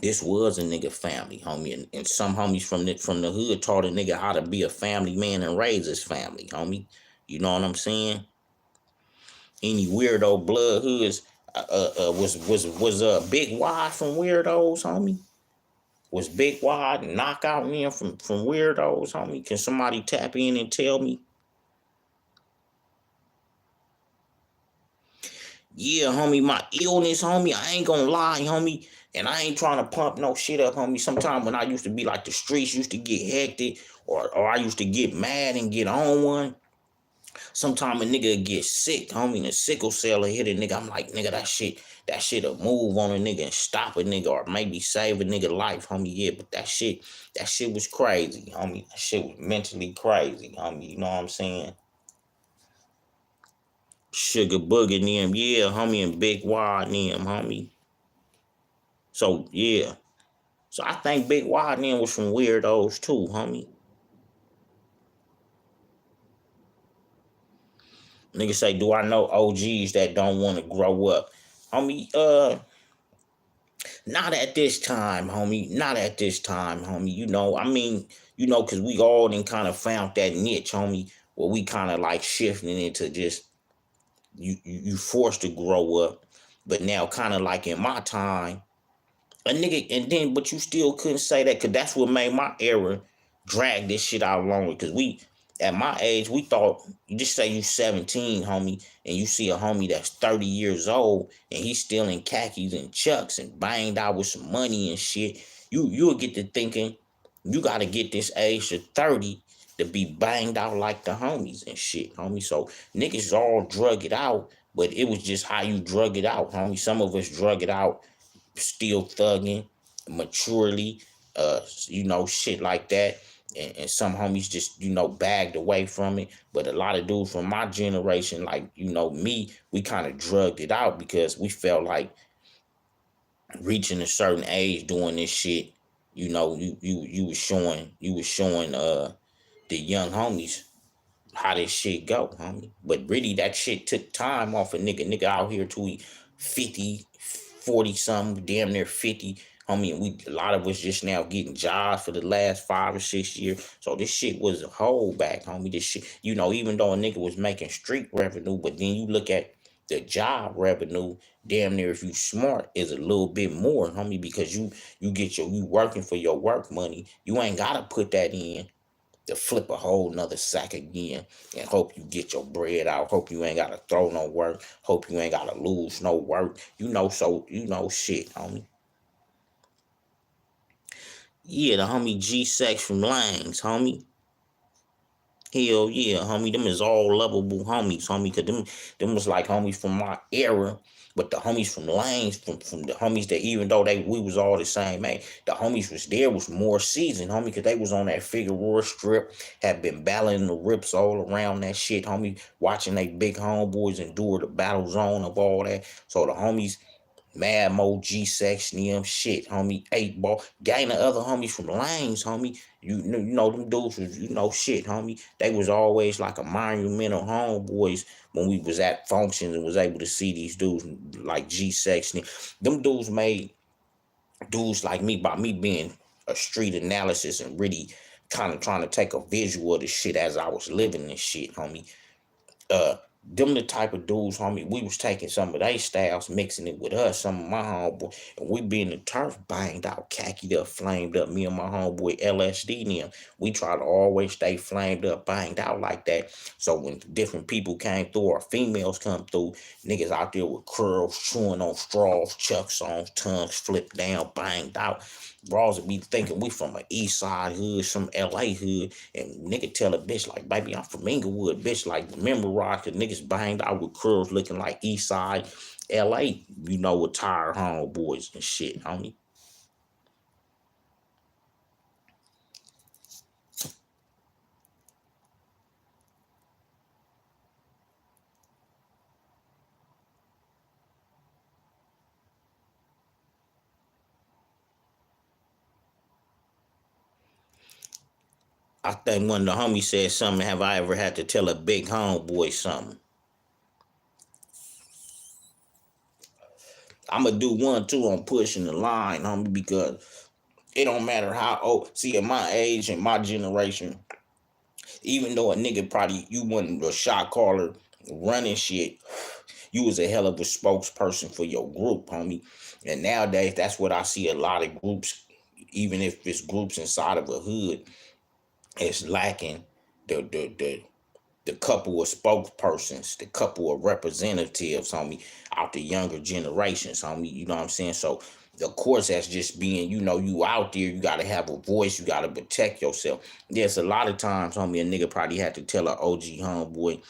this was a nigga family, homie. And some homies from the hood taught a nigga how to be a family man and raise his family, homie. You know what I'm saying? Any weirdo blood hoods was Big Wad from Weirdos, homie? Was Big Wad knockout in from Weirdos, homie? Can somebody tap in and tell me? Yeah, homie, my illness, homie. I ain't gonna lie, homie. And I ain't trying to pump no shit up, homie. Sometimes when I used to be like the streets used to get hectic, or I used to get mad and get on one. Sometimes a nigga get sick, homie, and a sickle cell will hit a nigga. I'm like, nigga, that shit'll move on a nigga and stop a nigga or maybe save a nigga life, homie. Yeah, but that shit was crazy, homie. That shit was mentally crazy, homie. You know what I'm saying? Sugar Boogie and them, yeah, homie, and Big Wad and them, homie. So, yeah. So I think Big Wad and them was from Weirdos too, homie. Nigga say, do I know OGs that don't want to grow up? Homie, not at this time, homie. Not at this time, homie. You know, I mean, you know, cause we all then kind of found that niche, homie, where we kind of like shifting into just you forced to grow up, but now kind of like in my time, a nigga, and then but you still couldn't say that, cause that's what made my era drag this shit out longer. Cause we at my age, we thought, you just say you 17, homie, and you see a homie that's 30 years old and he's still in khakis and chucks and banged out with some money and shit. You'll get to thinking you gotta get this age to 30 to be banged out like the homies and shit, homie. So niggas all drug it out, but it was just how you drug it out, homie. Some of us drug it out still thugging, maturely, you know, shit like that. And some homies just, you know, bagged away from it. But a lot of dudes from my generation, like, you know, me, we kind of drugged it out because we felt like reaching a certain age doing this shit, you know, you was showing the young homies how this shit go, homie. But really that shit took time off a nigga. Nigga out here till he 50, 40 something, damn near 50. Homie, and we a lot of us just now getting jobs for the last 5 or 6 years. So this shit was a holdback, homie. This shit, you know, even though a nigga was making street revenue, but then you look at the job revenue, damn near if you smart, is a little bit more, homie, because you working for your work money. You ain't gotta put that in to flip a whole nother sack again and hope you get your bread out. Hope you ain't gotta throw no work. Hope you ain't gotta lose no work. You know, so you know shit, homie. Yeah, the homie G Sex from Langs, homie. Hell yeah, homie. Them is all lovable homies, homie. Cause them was like homies from my era. But the homies from Lanes, from the homies that even though we was all the same, man, the homies was there was more seasoned, homie, cause they was on that Figueroa strip, had been battling the rips all around that shit, homie, watching they big homeboys endure the battle zone of all that. So the homies Mad Mo, G Section, them shit, homie. 8 Ball, gang of other homies from Lanes, homie. You know them dudes was, you know, shit, homie. They was always like a monumental homeboys when we was at functions and was able to see these dudes like G Section. Them dudes made dudes like me by me being a street analysis and really kind of trying to take a visual of the shit as I was living this shit, homie. uh them the type of dudes, homie. We was taking some of their styles, mixing it with us, some of my homeboy, and we be in the turf, banged out, khaki up, flamed up. Me and my homeboy LSD and them, we try to always stay flamed up, banged out like that. So when different people came through or females come through, niggas out there with curls, chewing on straws, chucks on, tongues flipped down, banged out. Bras would be thinking we from a east side hood, some LA hood, and nigga tell a bitch like, baby, I'm from Inglewood, bitch, like, remember rock, the niggas banged out with curls looking like east side LA, you know, with tired homeboys and shit, homie. I think one of the homies said something. Have I ever had to tell a big homeboy something? I'm gonna do one too on pushing the line, homie, because it don't matter how old. See, at my age and my generation, even though a nigga probably you wasn't a shot caller running shit, you was a hell of a spokesperson for your group, homie. And nowadays, that's what I see a lot of groups, even if it's groups inside of a hood, it's lacking the the couple of spokespersons, the couple of representatives, homie, out the younger generations, homie. You know what I'm saying? So, of course, that's just being, you out there, you got to have a voice, you got to protect yourself. There's a lot of times, homie, a nigga probably had to tell an OG homeboy,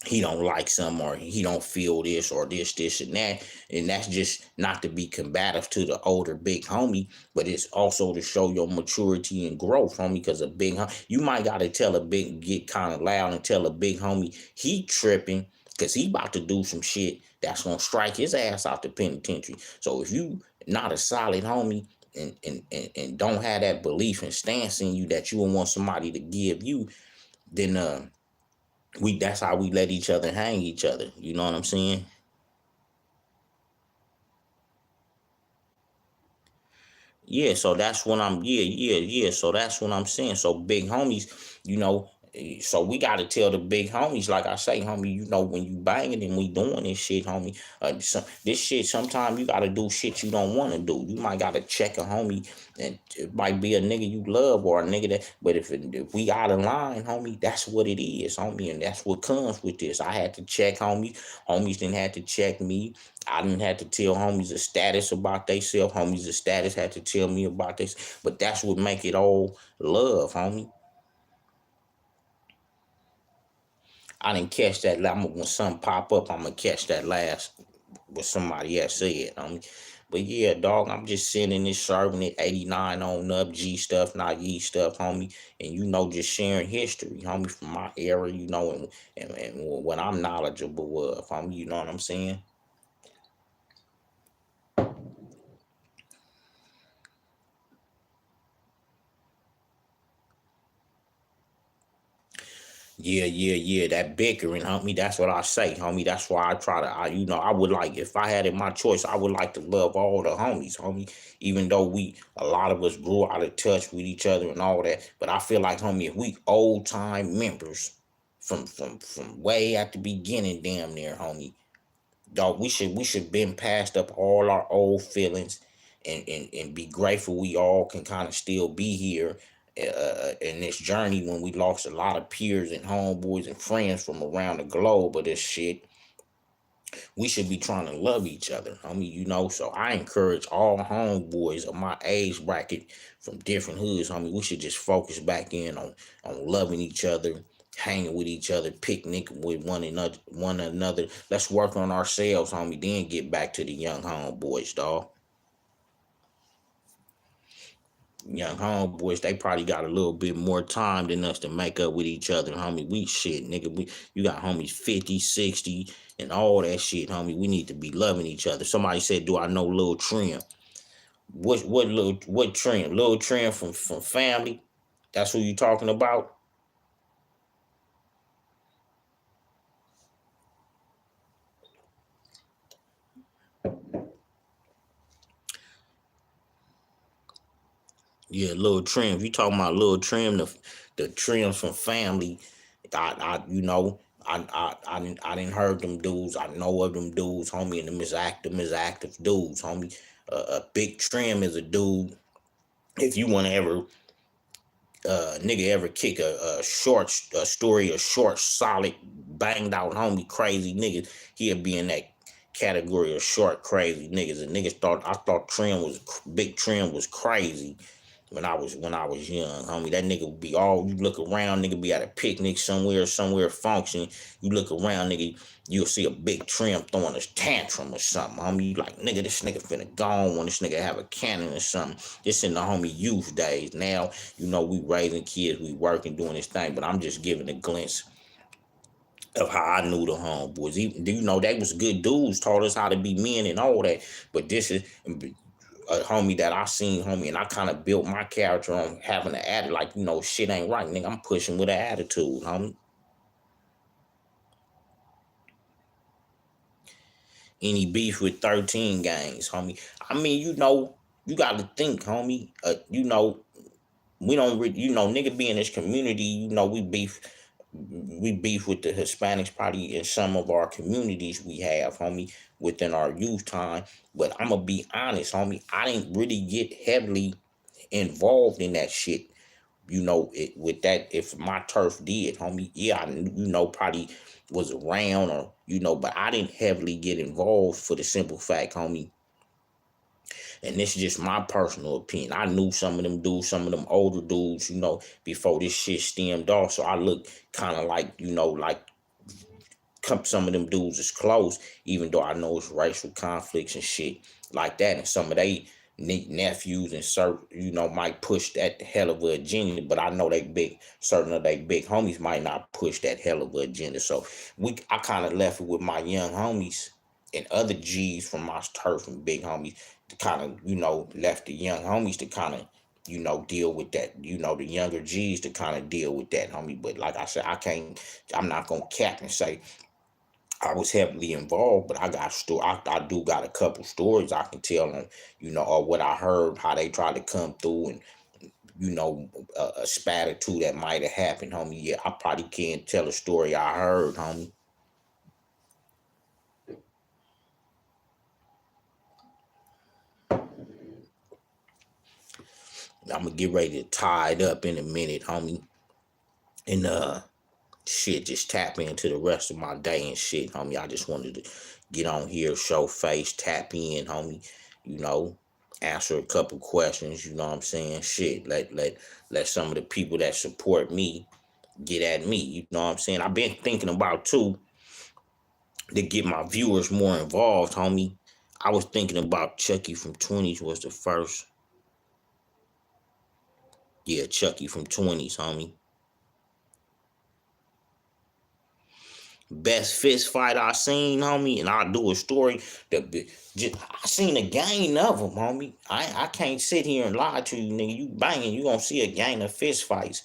he don't like some or he don't feel this or this and that, and that's just not to be combative to the older big homie, but it's also to show your maturity and growth, homie, because a big you might gotta tell a big get kind of loud and tell a big homie he tripping because he about to do some shit that's gonna strike his ass out the penitentiary. So if you not a solid homie and don't have that belief and stance in you that you will want somebody to give you, then that's how we let each other hang each other. You know what I'm saying? Yeah, so that's what I'm yeah. So that's what I'm saying. So big homies, so we gotta tell the big homies, like I say, homie, when you banging and we doing this shit, homie, this shit sometimes you gotta do shit you don't wanna do. You might gotta check a homie, and it might be a nigga you love or a nigga that, but if we out of line, homie, that's what it is, homie, and that's what comes with this. I had to check homies didn't have to check me. I didn't have to tell homies a status about theyself. Homies a status had to tell me about this. But that's what make it all love, homie. I didn't catch that. When something pop up, I'm gonna catch that last what somebody else said, homie. But yeah, dog, I'm just sending this serving it 89 on up, G stuff, not Ye stuff, homie. And just sharing history, homie, from my era, and what I'm knowledgeable of, homie, you know what I'm saying? Yeah. That bickering, homie. That's what I say, homie. That's why I try to. I would like if I had it my choice. I would like to love all the homies, homie. Even though a lot of us grew out of touch with each other and all that. But I feel like, homie, if we old time members from way at the beginning, damn near, homie, dog, we should been past up all our old feelings and be grateful we all can kind of still be here in this journey when we lost a lot of peers and homeboys and friends from around the globe of this shit. We should be trying to love each other. I mean, so I encourage all homeboys of my age bracket from different hoods, homie. We should just focus back in on loving each other, hanging with each other, picnicking with one another. Let's work on ourselves, homie, then get back to the young homeboys, dog. Young homeboys, they probably got a little bit more time than us to make up with each other, homie. We shit, nigga. You got homies 50, 60, and all that shit, homie. We need to be loving each other. Somebody said, "Do I know Lil Trim?" What Trim? Lil Trim from Family. That's who you talking about? Yeah, Lil Trim. If you talking about Lil Trim, the Trims from Family, I didn't heard them dudes. I know of them dudes, homie, and them is active dudes, homie. A Big Trim is a dude. If you want to ever nigga ever kick a story, a short, solid, banged out homie, crazy nigga, he'll be in that category of short, crazy niggas. And niggas I thought Big Trim was crazy when I was young, homie. That nigga would be all you look around, nigga be at a picnic somewhere function. You look around, nigga, you'll see a Big Trim throwing a tantrum or something, homie. You like, nigga, this nigga finna gone when this nigga have a cannon or something. This in the homie youth days. Now, we raising kids, we working, doing this thing, but I'm just giving a glimpse of how I knew the homeboys. Even they was good dudes, taught us how to be men and all that. But this is a homie that I seen, homie, and I kind of built my character on having an attitude, like, shit ain't right, nigga. I'm pushing with an attitude, homie. Any beef with 13 gangs, homie? I mean, you got to think, homie. We don't, nigga be in this community, we beef with the Hispanics probably in some of our communities we have, homie, within our youth time. But I'm gonna be honest, homie, I didn't really get heavily involved in that shit. With that, if my turf did, homie, yeah, I probably was around, or but I didn't heavily get involved for the simple fact, homie. And this is just my personal opinion. I knew some of them dudes, some of them older dudes, before this shit stemmed off. So I look kind of like, like some of them dudes is close, even though I know it's racial conflicts and shit like that. And some of they nephews and certain, might push that hell of a agenda, but I know certain of they big homies might not push that hell of a agenda. So I kind of left it with my young homies and other G's from my turf and big homies to kind of, left the young homies to kind of, deal with that, the younger G's to kind of deal with that, homie. But like I said, I'm not gonna cap and say I was heavily involved, but I do got a couple stories I can tell them, or what I heard, how they tried to come through, and a spat or two that might have happened, homie. Yeah, I probably can't tell a story I heard, homie. I'm gonna get ready to tie it up in a minute, homie. And shit, just tap into the rest of my day and shit, homie. I just wanted to get on here, show face, tap in, homie. Answer a couple questions. You know what I'm saying? Shit, let some of the people that support me get at me. You know what I'm saying? I've been thinking about too to get my viewers more involved, homie. I was thinking about Chucky from 20s was the first. Yeah, Chucky from 20s, homie. Best fist fight I seen, homie, and I'll do a story. I seen a gang of them, homie. I can't sit here and lie to you, nigga. You banging, you gonna see a gang of fist fights.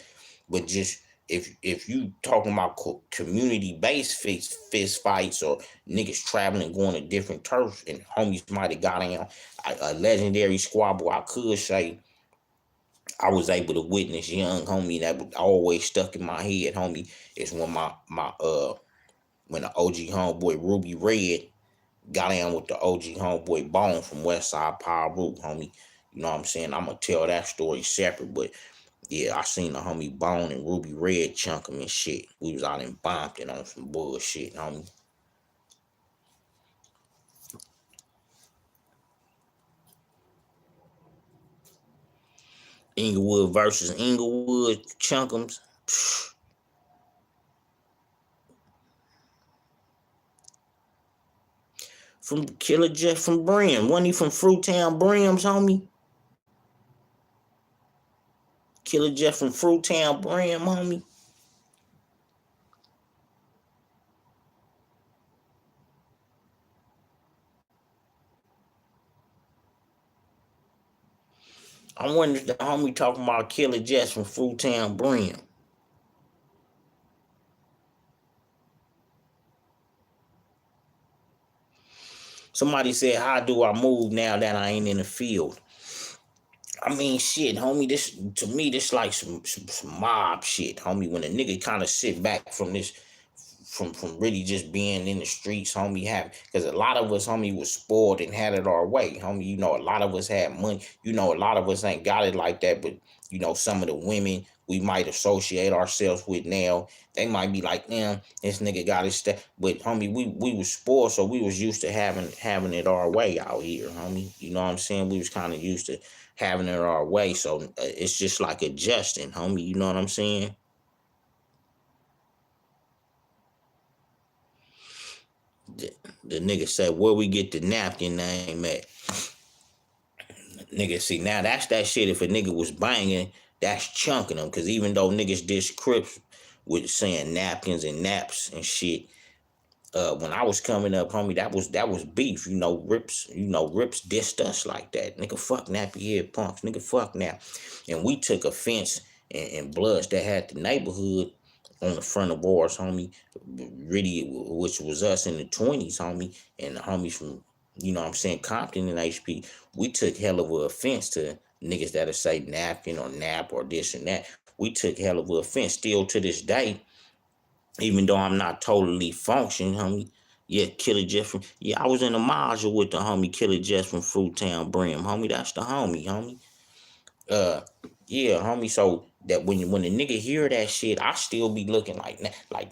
But just if you talking about community based fist fights, or niggas traveling going to different turfs, and homies might have got in a legendary squabble, I could say I was able to witness, young homie, that was always stuck in my head, homie. Is when the OG homeboy Ruby Red got in with the OG homeboy Bone from Westside Power Root, homie. You know what I'm saying? I'm gonna tell that story separate, but yeah, I seen the homie Bone and Ruby Red chunk him and shit. We was out in Bompton on some bullshit, homie. Inglewood versus Inglewood, Chunkums. From Killer Jeff from Brim. Wasn't he from Fruitown Brims, homie? Killer Jeff from Fruitown Brim, homie. I wonder if the homie talking about Killer Jeff from Fruitown Brim. Somebody said, how do I move now that I ain't in the field? I mean, shit, homie, to me, this like some mob shit, homie. When a nigga kind of sit back from this, from really just being in the streets, homie, because a lot of us, homie, was spoiled and had it our way, homie. A lot of us had money. A lot of us ain't got it like that, but some of the women we might associate ourselves with now, they might be like, damn, this nigga got his stuff. But homie, we was spoiled, so we was used to having it our way out here, homie. You know what I'm saying? We was kind of used to having it our way, so it's just like adjusting, homie. You know what I'm saying? The nigga said, where we get the napkin name at? Nigga, see, now that's that shit. If a nigga was banging, that's chunking them. Because even though niggas dish Crips with saying napkins and naps and shit, when I was coming up, homie, that was beef. Rips dissed us like that. Nigga, fuck nappy head punks. Nigga, fuck now. And we took offense and Bloods that had the neighborhood on the front of ours, homie. Really, which was us in the 20s, homie, and the homies from, Compton and HP. We took hell of a offense to niggas that'll say napkin or nap or this and that. We took hell of a offense. Still to this day, even though I'm not totally functioning, homie. Yeah, Killer Jeff from, yeah, I was in a module with the homie Killer Jeff from Fruittown Brim, homie. That's the homie. Uh, yeah, homie. So that when the nigga hear that shit, I still be looking like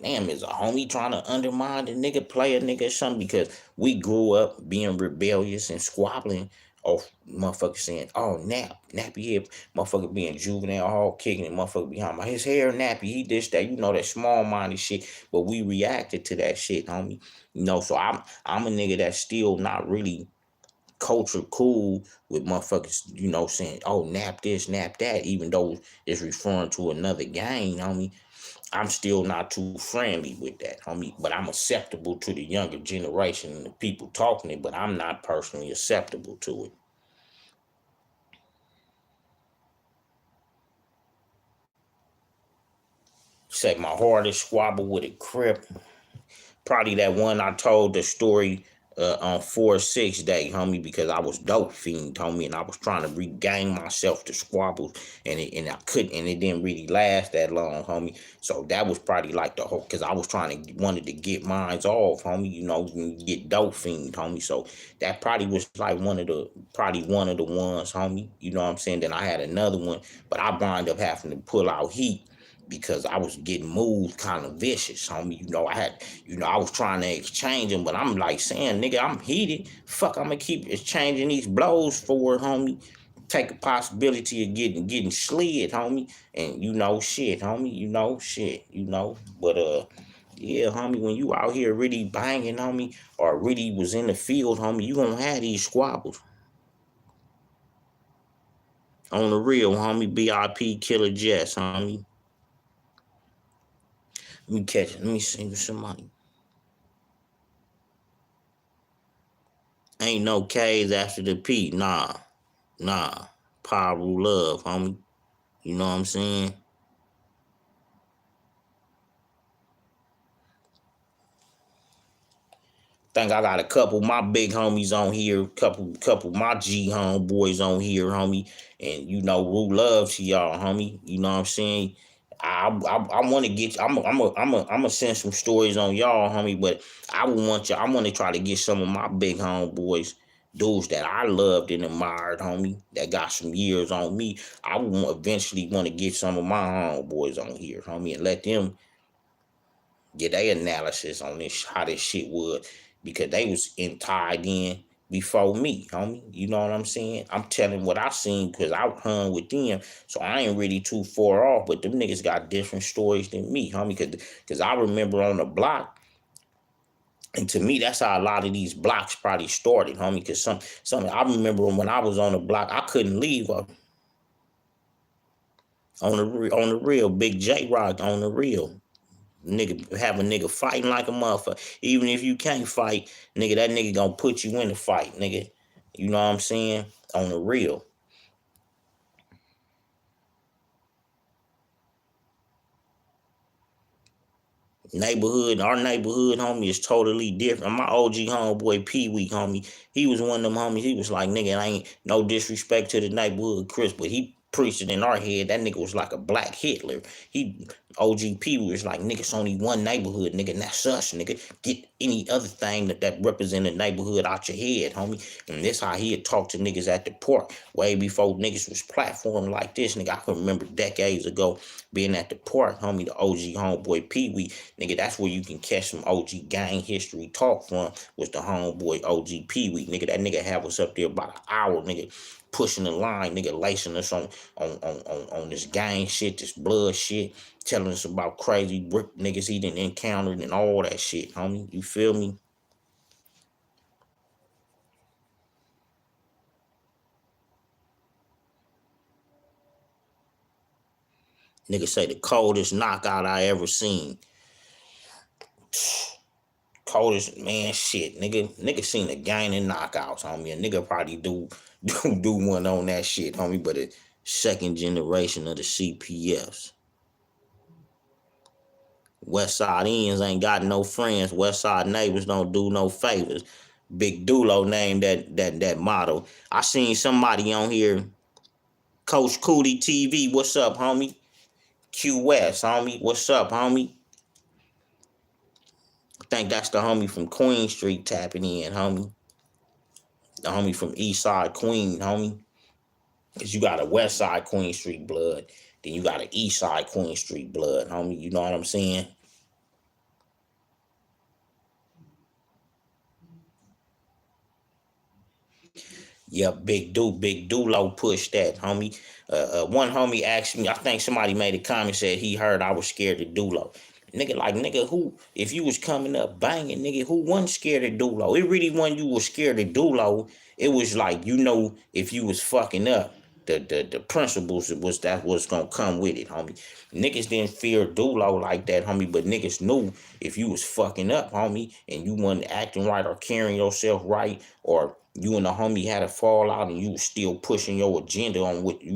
damn, is a homie trying to undermine the nigga, play a nigga or something? Because we grew up being rebellious and squabbling off motherfucker saying, oh, nappy head, motherfucker being juvenile hall kicking and motherfucker behind my his hair nappy, he this, that, that small minded shit. But we reacted to that shit, homie. So I'm a nigga that's still not really culture cool with motherfuckers, saying, oh, nap this, nap that, even though it's referring to another gang, homie. I'm still not too friendly with that, homie. But I'm acceptable to the younger generation and the people talking it, but I'm not personally acceptable to it. Say my hardest squabble with a Crip. Probably that one I told the story on 4-6 day, homie, because I was dope fiend, homie, and I was trying to regain myself to squabbles, and I couldn't, and it didn't really last that long, homie. So that was probably like the whole, because I was wanted to get mines off, homie, get dope fiend, homie. So that probably was like one of the ones, homie. You know what I'm saying? Then I had another one, but I wind up having to pull out heat because I was getting moved kind of vicious, homie. I was trying to exchange them, but I'm like saying, nigga, I'm heated. Fuck, I'm gonna keep exchanging these blows for it, homie. Take a possibility of getting slid, homie. And shit, homie, shit, But yeah, homie, when you out here really banging, homie, or really was in the field, homie, you gonna have these squabbles. On the real, homie, BIP Killer Jess, homie. Let me catch it. Let me see somebody. Ain't no K's after the P. Nah. Power love, homie. You know what I'm saying? Think I got a couple of my big homies on here, couple of my G homeboys on here, homie. And Rue love to y'all, homie. You know what I'm saying? I want to get I'm gonna send some stories on y'all, homie. But I want to try to get some of my big homeboys, dudes that I loved and admired, homie, that got some years on me. I would eventually want to get some of my homeboys on here, homie, and let them get their analysis on this, how this shit was, because they was tied in before me, homie. You know what I'm saying? I'm telling what I seen because I hung with them, so I ain't really too far off. But them niggas got different stories than me, homie. Because I remember on the block, and to me, that's how a lot of these blocks probably started, homie. Because some I remember when I was on the block, I couldn't leave on the real. Big J Rock on the real. Nigga, have a nigga fighting like a motherfucker. Even if you can't fight, nigga, that nigga gonna put you in the fight, nigga. You know what I'm saying? On the real. Our neighborhood, homie, is totally different. My OG homeboy, Pee Wee, homie, he was one of them homies. He was like, nigga, I ain't no disrespect to the neighborhood, Chris, but he preached it in our head. That nigga was like a black Hitler. He OG Pee Wee was like, nigga, it's only one neighborhood, nigga, and that's us, nigga. Get any other thing that represent a neighborhood out your head, homie. And this how he'd talk to niggas at the park way before niggas was platforming like this, nigga. I can remember decades ago being at the park, homie, the OG homeboy Pee Wee, nigga. That's where you can catch some OG gang history talk from. Was the homeboy OG Pee Wee, nigga. That nigga have us up there about an hour, nigga, pushing the line, nigga, lacing us on this gang shit, this blood shit, telling us about crazy rip niggas he done encountered and all that shit, homie. You feel me? Nigga say the coldest knockout I ever seen. coldest, man, shit, nigga seen a gang in knockouts, homie. A nigga probably do one on that shit, homie. But a second generation of the CPFs. West Side ends ain't got no friends. West Side neighbors don't do no favors. Big Dulo named that motto. I seen somebody on here, Coach Cootie TV. What's up, homie? Q West, homie. What's up, homie? I think that's the homie from Queen Street tapping in, homie. The homie from East Side Queen, homie. Cause you got a West Side Queen Street blood, then you got an East Side Queen Street blood, homie. You know what I'm saying? Yep, Big Dulo pushed that, homie. One homie asked me, I think somebody made a comment, said he heard I was scared of Dulo. Nigga, who, if you was coming up banging, nigga, who wasn't scared of Dulo? It really wasn't you was scared of Dulo. It was like, if you was fucking up, the principles was that was gonna come with it, homie. Niggas didn't fear Dulo like that, homie, but niggas knew if you was fucking up, homie, and you wasn't acting right or carrying yourself right, or you and the homie had a fallout and you was still pushing your agenda on what he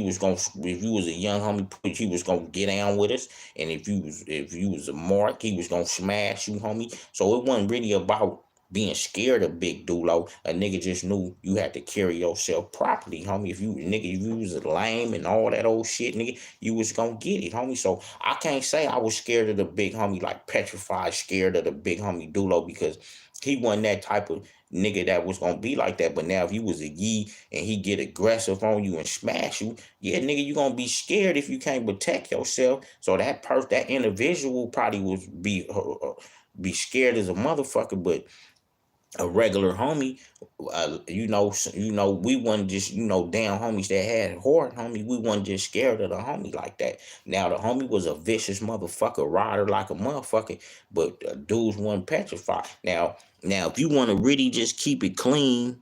was gonna, if you was a young homie, he was gonna get down with us, and if you was a mark, he was gonna smash you, homie. So it wasn't really about being scared of Big Dulo. A nigga just knew you had to carry yourself properly, homie. If you was a lame and all that old shit, nigga, you was gonna get it, homie. So I can't say I was scared of the big homie, like petrified, scared of the big homie Dulo, because he wasn't that type of nigga that was gonna be like that. But now if you was a yee and he get aggressive on you and smash you, yeah, nigga, you gonna be scared if you can't protect yourself. So that individual probably would be scared as a motherfucker, but a regular homie, we wasn't just, damn homies that had heart, homie. We wasn't just scared of the homie like that. Now, the homie was a vicious motherfucker, rider like a motherfucker, but dudes wasn't petrified. Now, if you want to really just keep it clean,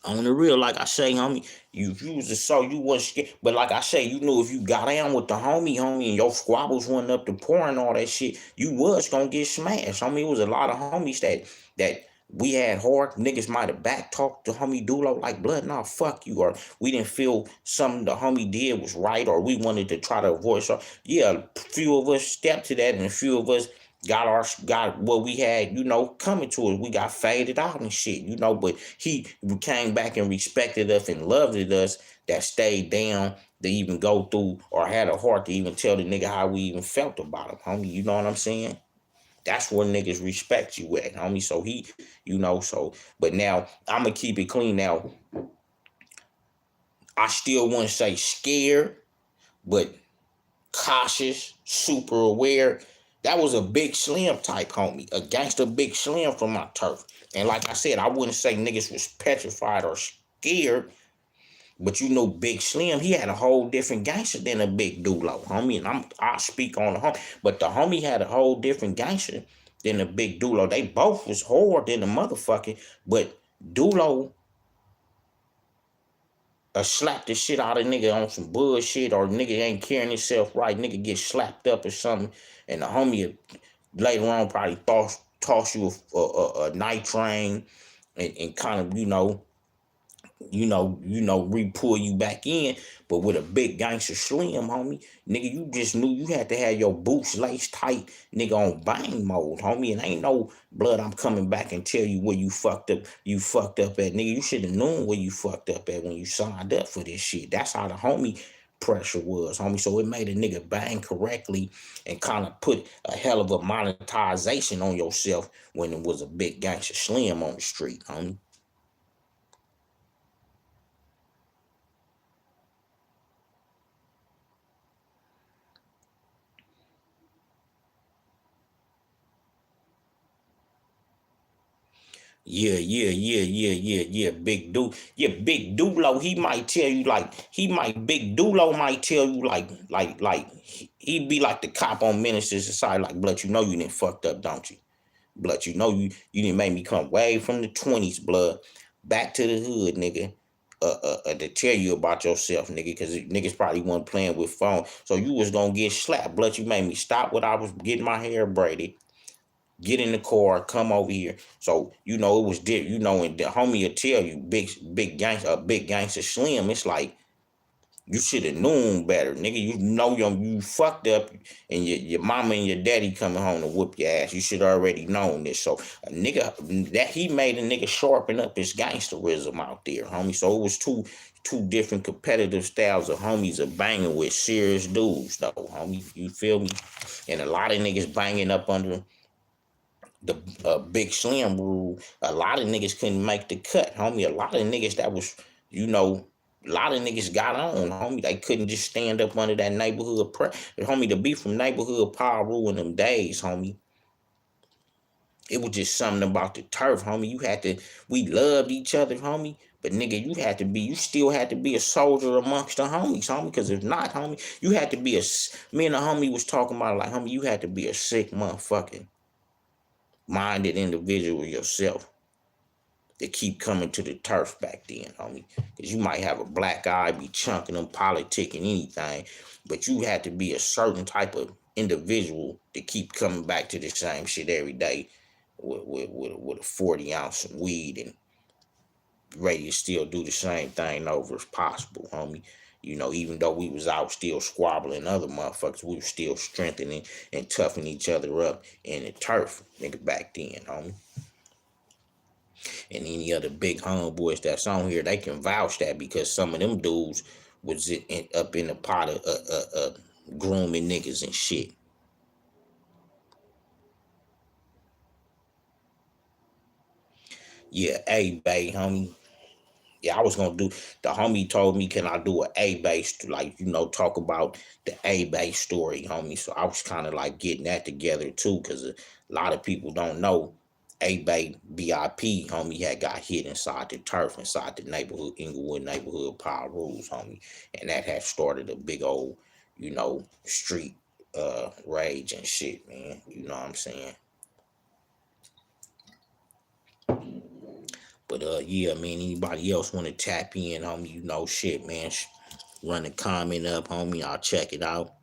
on the real, like I say, homie, you was a so you wasn't scared. But like I say, you knew if you got down with the homie, and your squabbles went up to pouring all that shit, you was gonna get smashed. Homie, it was a lot of homies that we had hard niggas might have back talked to homie Dulo like blood, nah, fuck you, or we didn't feel something the homie did was right, or we wanted to try to avoid. So yeah, a few of us stepped to that, and a few of us got what we had, coming to us. We got faded out and shit, but he came back and respected us and loved us, that stayed down to even go through, or had a heart to even tell the nigga how we even felt about him, homie. You know what I'm saying? That's where niggas respect you at, homie. So but now I'm gonna keep it clean. Now, I still wouldn't say scared, but cautious, super aware. That was a Big Slim type homie, a gangster Big Slim from my turf. And like I said, I wouldn't say niggas was petrified or scared, but Big Slim, he had a whole different gangster than a Big Dulo, homie. And I speak on the homie, but the homie had a whole different gangster than a Big Dulo. They both was hard than the motherfucker, but Dulo slap the shit out of nigga on some bullshit, or nigga ain't carrying himself right, nigga get slapped up or something, and the homie later on probably toss you a night train and kind of re-pull you back in. But with a big gangster Slim, homie, nigga, you just knew you had to have your boots laced tight, nigga, on bang mode, homie. And ain't no blood, I'm coming back and tell you where you fucked up at, nigga. You should have known where you fucked up at when you signed up for this shit. That's how the homie pressure was, homie. So it made a nigga bang correctly and kind of put a hell of a monetization on yourself when it was a big gangster Slim on the street, homie. Yeah. Big Dulo, Big Dulo might tell you he'd be like the cop on Menace to Society, like, blood, you didn't fucked up, don't you? Blood, you didn't make me come way from the 20s, blood. back to the hood, nigga. To tell you about yourself, nigga, because niggas probably wasn't playing with phone. So you was gonna get slapped. Blood, you made me stop what I was getting my hair braided, get in the car, come over here. So, it was different, and the homie will tell you, big gangster Slim, it's like, you should have known better, nigga. You fucked up, and your mama and your daddy coming home to whoop your ass. You should already known this. So a nigga that he made a nigga sharpen up his gangsterism out there, homie. So it was two different competitive styles of homies of banging with serious dudes, though, homie. You feel me? And a lot of niggas banging up under the Big Slim rule. A lot of niggas couldn't make the cut, homie. A lot of niggas that was, a lot of niggas got on, homie. They couldn't just stand up under that neighborhood homie, to be from neighborhood power rule in them days, homie. It was just something about the turf, homie. We loved each other, homie. But nigga, you still had to be a soldier amongst the homies, homie. Because if not, homie, you had to be me and the homie was talking about, like, homie, you had to be a sick motherfucking minded individual yourself to keep coming to the turf back then, homie. Because you might have a black eye, be chunking them, politicking, anything, but you had to be a certain type of individual to keep coming back to the same shit every day with a 40 ounce of weed and ready to still do the same thing over as possible, homie. Even though we was out still squabbling other motherfuckers, we was still strengthening and toughening each other up in the turf, nigga, back then, homie. And any other big homeboys that's on here, they can vouch that, because some of them dudes was up in the pot of grooming niggas and shit. Yeah, A-Bay, homie. Yeah, I was gonna do. The homie told me, can I do an A-base, like, talk about the A-base story, homie. So I was kind of like getting that together too, because a lot of people don't know A-Bay BIP, homie, had got hit inside the turf, inside the neighborhood, Inglewood neighborhood power rules, homie, and that had started a big old, street rage and shit, man. You know what I'm saying? But yeah, man, anybody else want to tap in, homie, shit, man, run a comment up, homie, I'll check it out.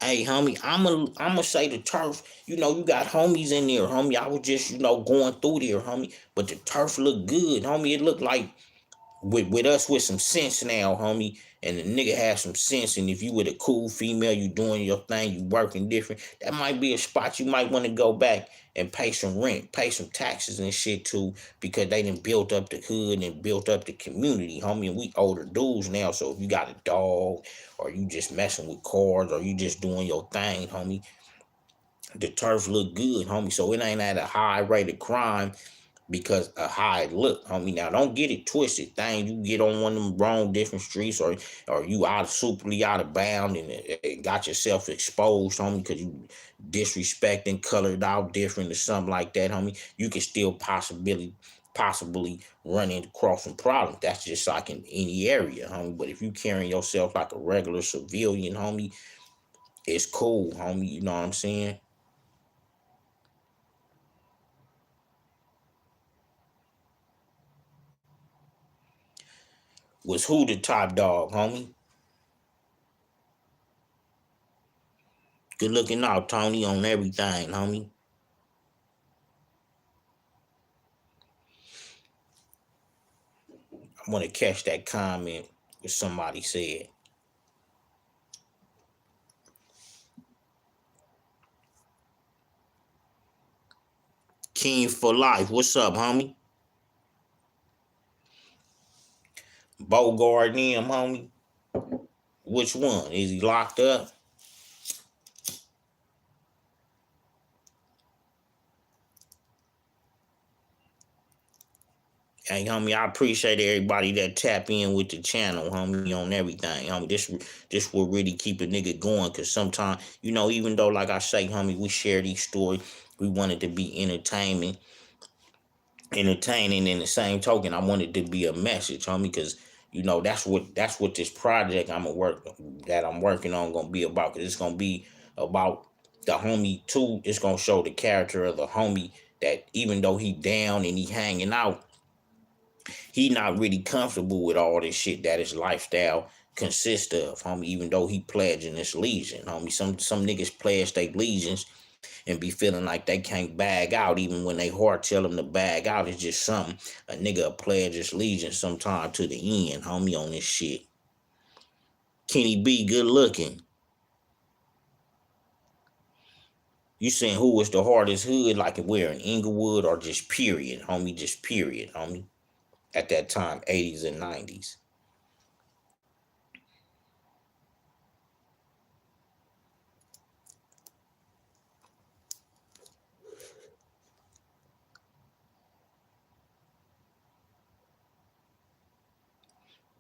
Hey, homie, I'ma say the turf, you got homies in there, homie. I was just, going through there, homie. But the turf looked good, homie. It looked like with us with some sense now, homie, and the nigga has some sense, and if you with a cool female, you doing your thing, you working different, that might be a spot you might want to go back and pay some rent, pay some taxes and shit too, because they done built up the hood and built up the community, homie, and we older dudes now, so if you got a dog, or you just messing with cars, or you just doing your thing, homie, the turf look good, homie, so it ain't at a high rate of crime, because of how it look, homie. Now don't get it twisted. Thing you get on one of them wrong different streets, or you superly out of bound and got yourself exposed, homie, because you disrespecting, colored out different or something like that, homie. You can still possibly run into cross some problems. That's just like in any area, homie. But if you carrying yourself like a regular civilian, homie, it's cool, homie. You know what I'm saying? Was who the top dog, homie? Good looking out, Tony, on everything, homie. I want to catch that comment what somebody said. King for life. What's up, homie? Bogart him, homie. Which one? Is he locked up? Hey, homie, I appreciate everybody that tap in with the channel, homie, on everything. Homie, this will really keep a nigga going, because sometimes, even though, like I say, homie, we share these stories, we want it to be entertaining in the same token. I want it to be a message, homie, because that's what this project I'm working on gonna be about, because it's gonna be about The homie too, it's gonna show the character of the homie that even though he down and he hanging out, he not really comfortable with all this shit that his lifestyle consists of, homie. Even though he pledging his legion, homie. Some niggas pledge their legions and be feeling like they can't bag out, even when they heart tell them to bag out. It's just something a nigga pledge his legion sometime to the end, homie, on this shit. Kenny B, good looking. You saying who was the hardest hood, like where in Inglewood or just period, homie, just period, homie, at that time, 80s and 90s.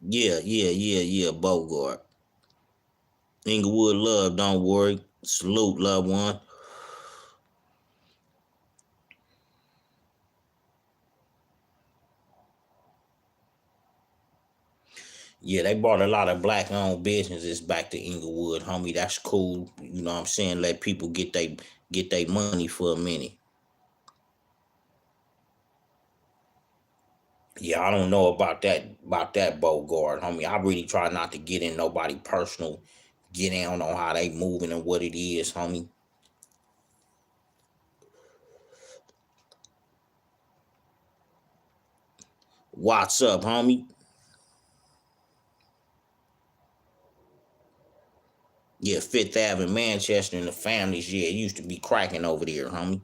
Yeah, Bogart. Inglewood love, don't worry. Salute, loved one. Yeah, they brought a lot of black owned businesses back to Inglewood, homie. That's cool. You know what I'm saying? Let people get they money for a minute. Yeah, I don't know about that Bogart, homie. I really try not to get in nobody personal, get down on how they moving and what it is, homie. What's up, homie? Yeah, Fifth Avenue, Manchester, and the families. Yeah, it used to be cracking over there, homie.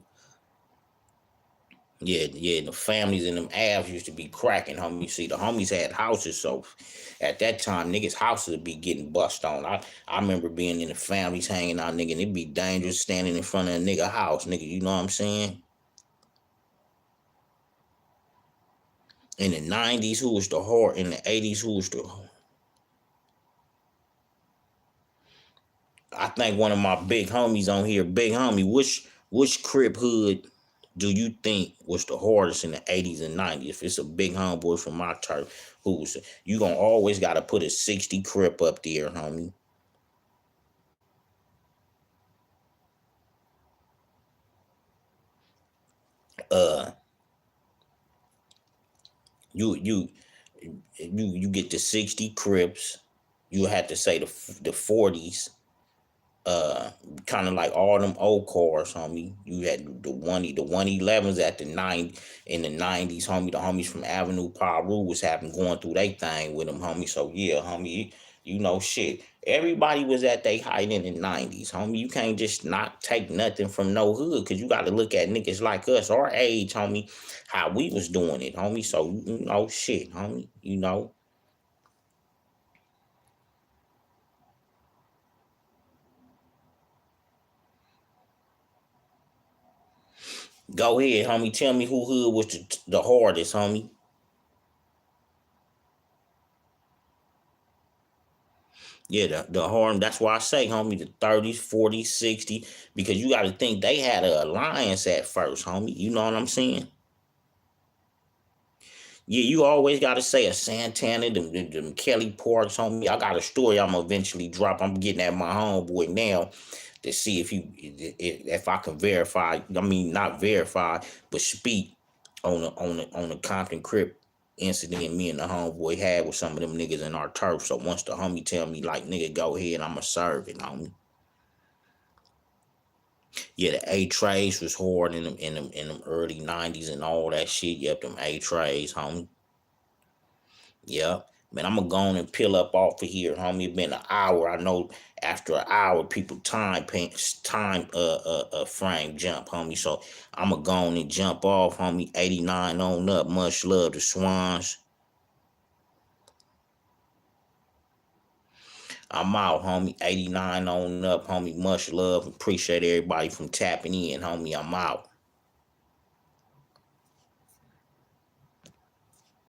Yeah, the families in them Avs used to be cracking, homie. See, the homies had houses, so at that time, niggas' houses would be getting bust on. I remember being in the families hanging out, nigga, and it'd be dangerous standing in front of a nigga house, nigga. You know what I'm saying? In the 90s, who was the whore? In the 80s, who was the? I think one of my big homies on here, big homie. Which Crip hood do you think was the hardest in the 80s and 90s? If it's a big homeboy from my turf, who's you gonna always gotta put a 60 Crip up there, homie. Uh, you you get the 60 Crips. You had to say the 40s, uh kind of like all them old cars, homie. You had the 111s at the nine in the 90s, homie. The homies from Avenue Paru was having going through their thing with them, homie. So yeah, homie, you know shit. Everybody was at their height in the 90s, homie. You can't just not take nothing from no hood, cause you gotta look at niggas like us, our age, homie, how we was doing it, homie. So you know shit, homie. You know. Go ahead, homie. Tell me who hood was the hardest, homie. Yeah, the harm. That's why I say, homie, the 30s, 40s, 60s, because you got to think they had an alliance at first, homie. You know what I'm saying? Yeah, you always got to say a Santana, them Kelly Parks, homie. I got a story I'm gonna eventually drop. I'm getting at my homeboy now to see if I can verify. I mean, not verify, but speak on the Compton Crip incident me and the homeboy had with some of them niggas in our turf. So once the homie tell me like nigga go ahead, I'ma serve it, homie. Yeah, the A trays was hard in them early 90s and all that shit. Yep, them A trays, homie. Yep. Man, I'm gonna go on and peel up off of here, homie. It been an hour. I know after an hour, people time frame jump, homie. So I'm gonna go on and jump off, homie. 89 on up. Much love to Swans. I'm out, homie. 89 on up, homie. Much love. Appreciate everybody from tapping in, homie. I'm out.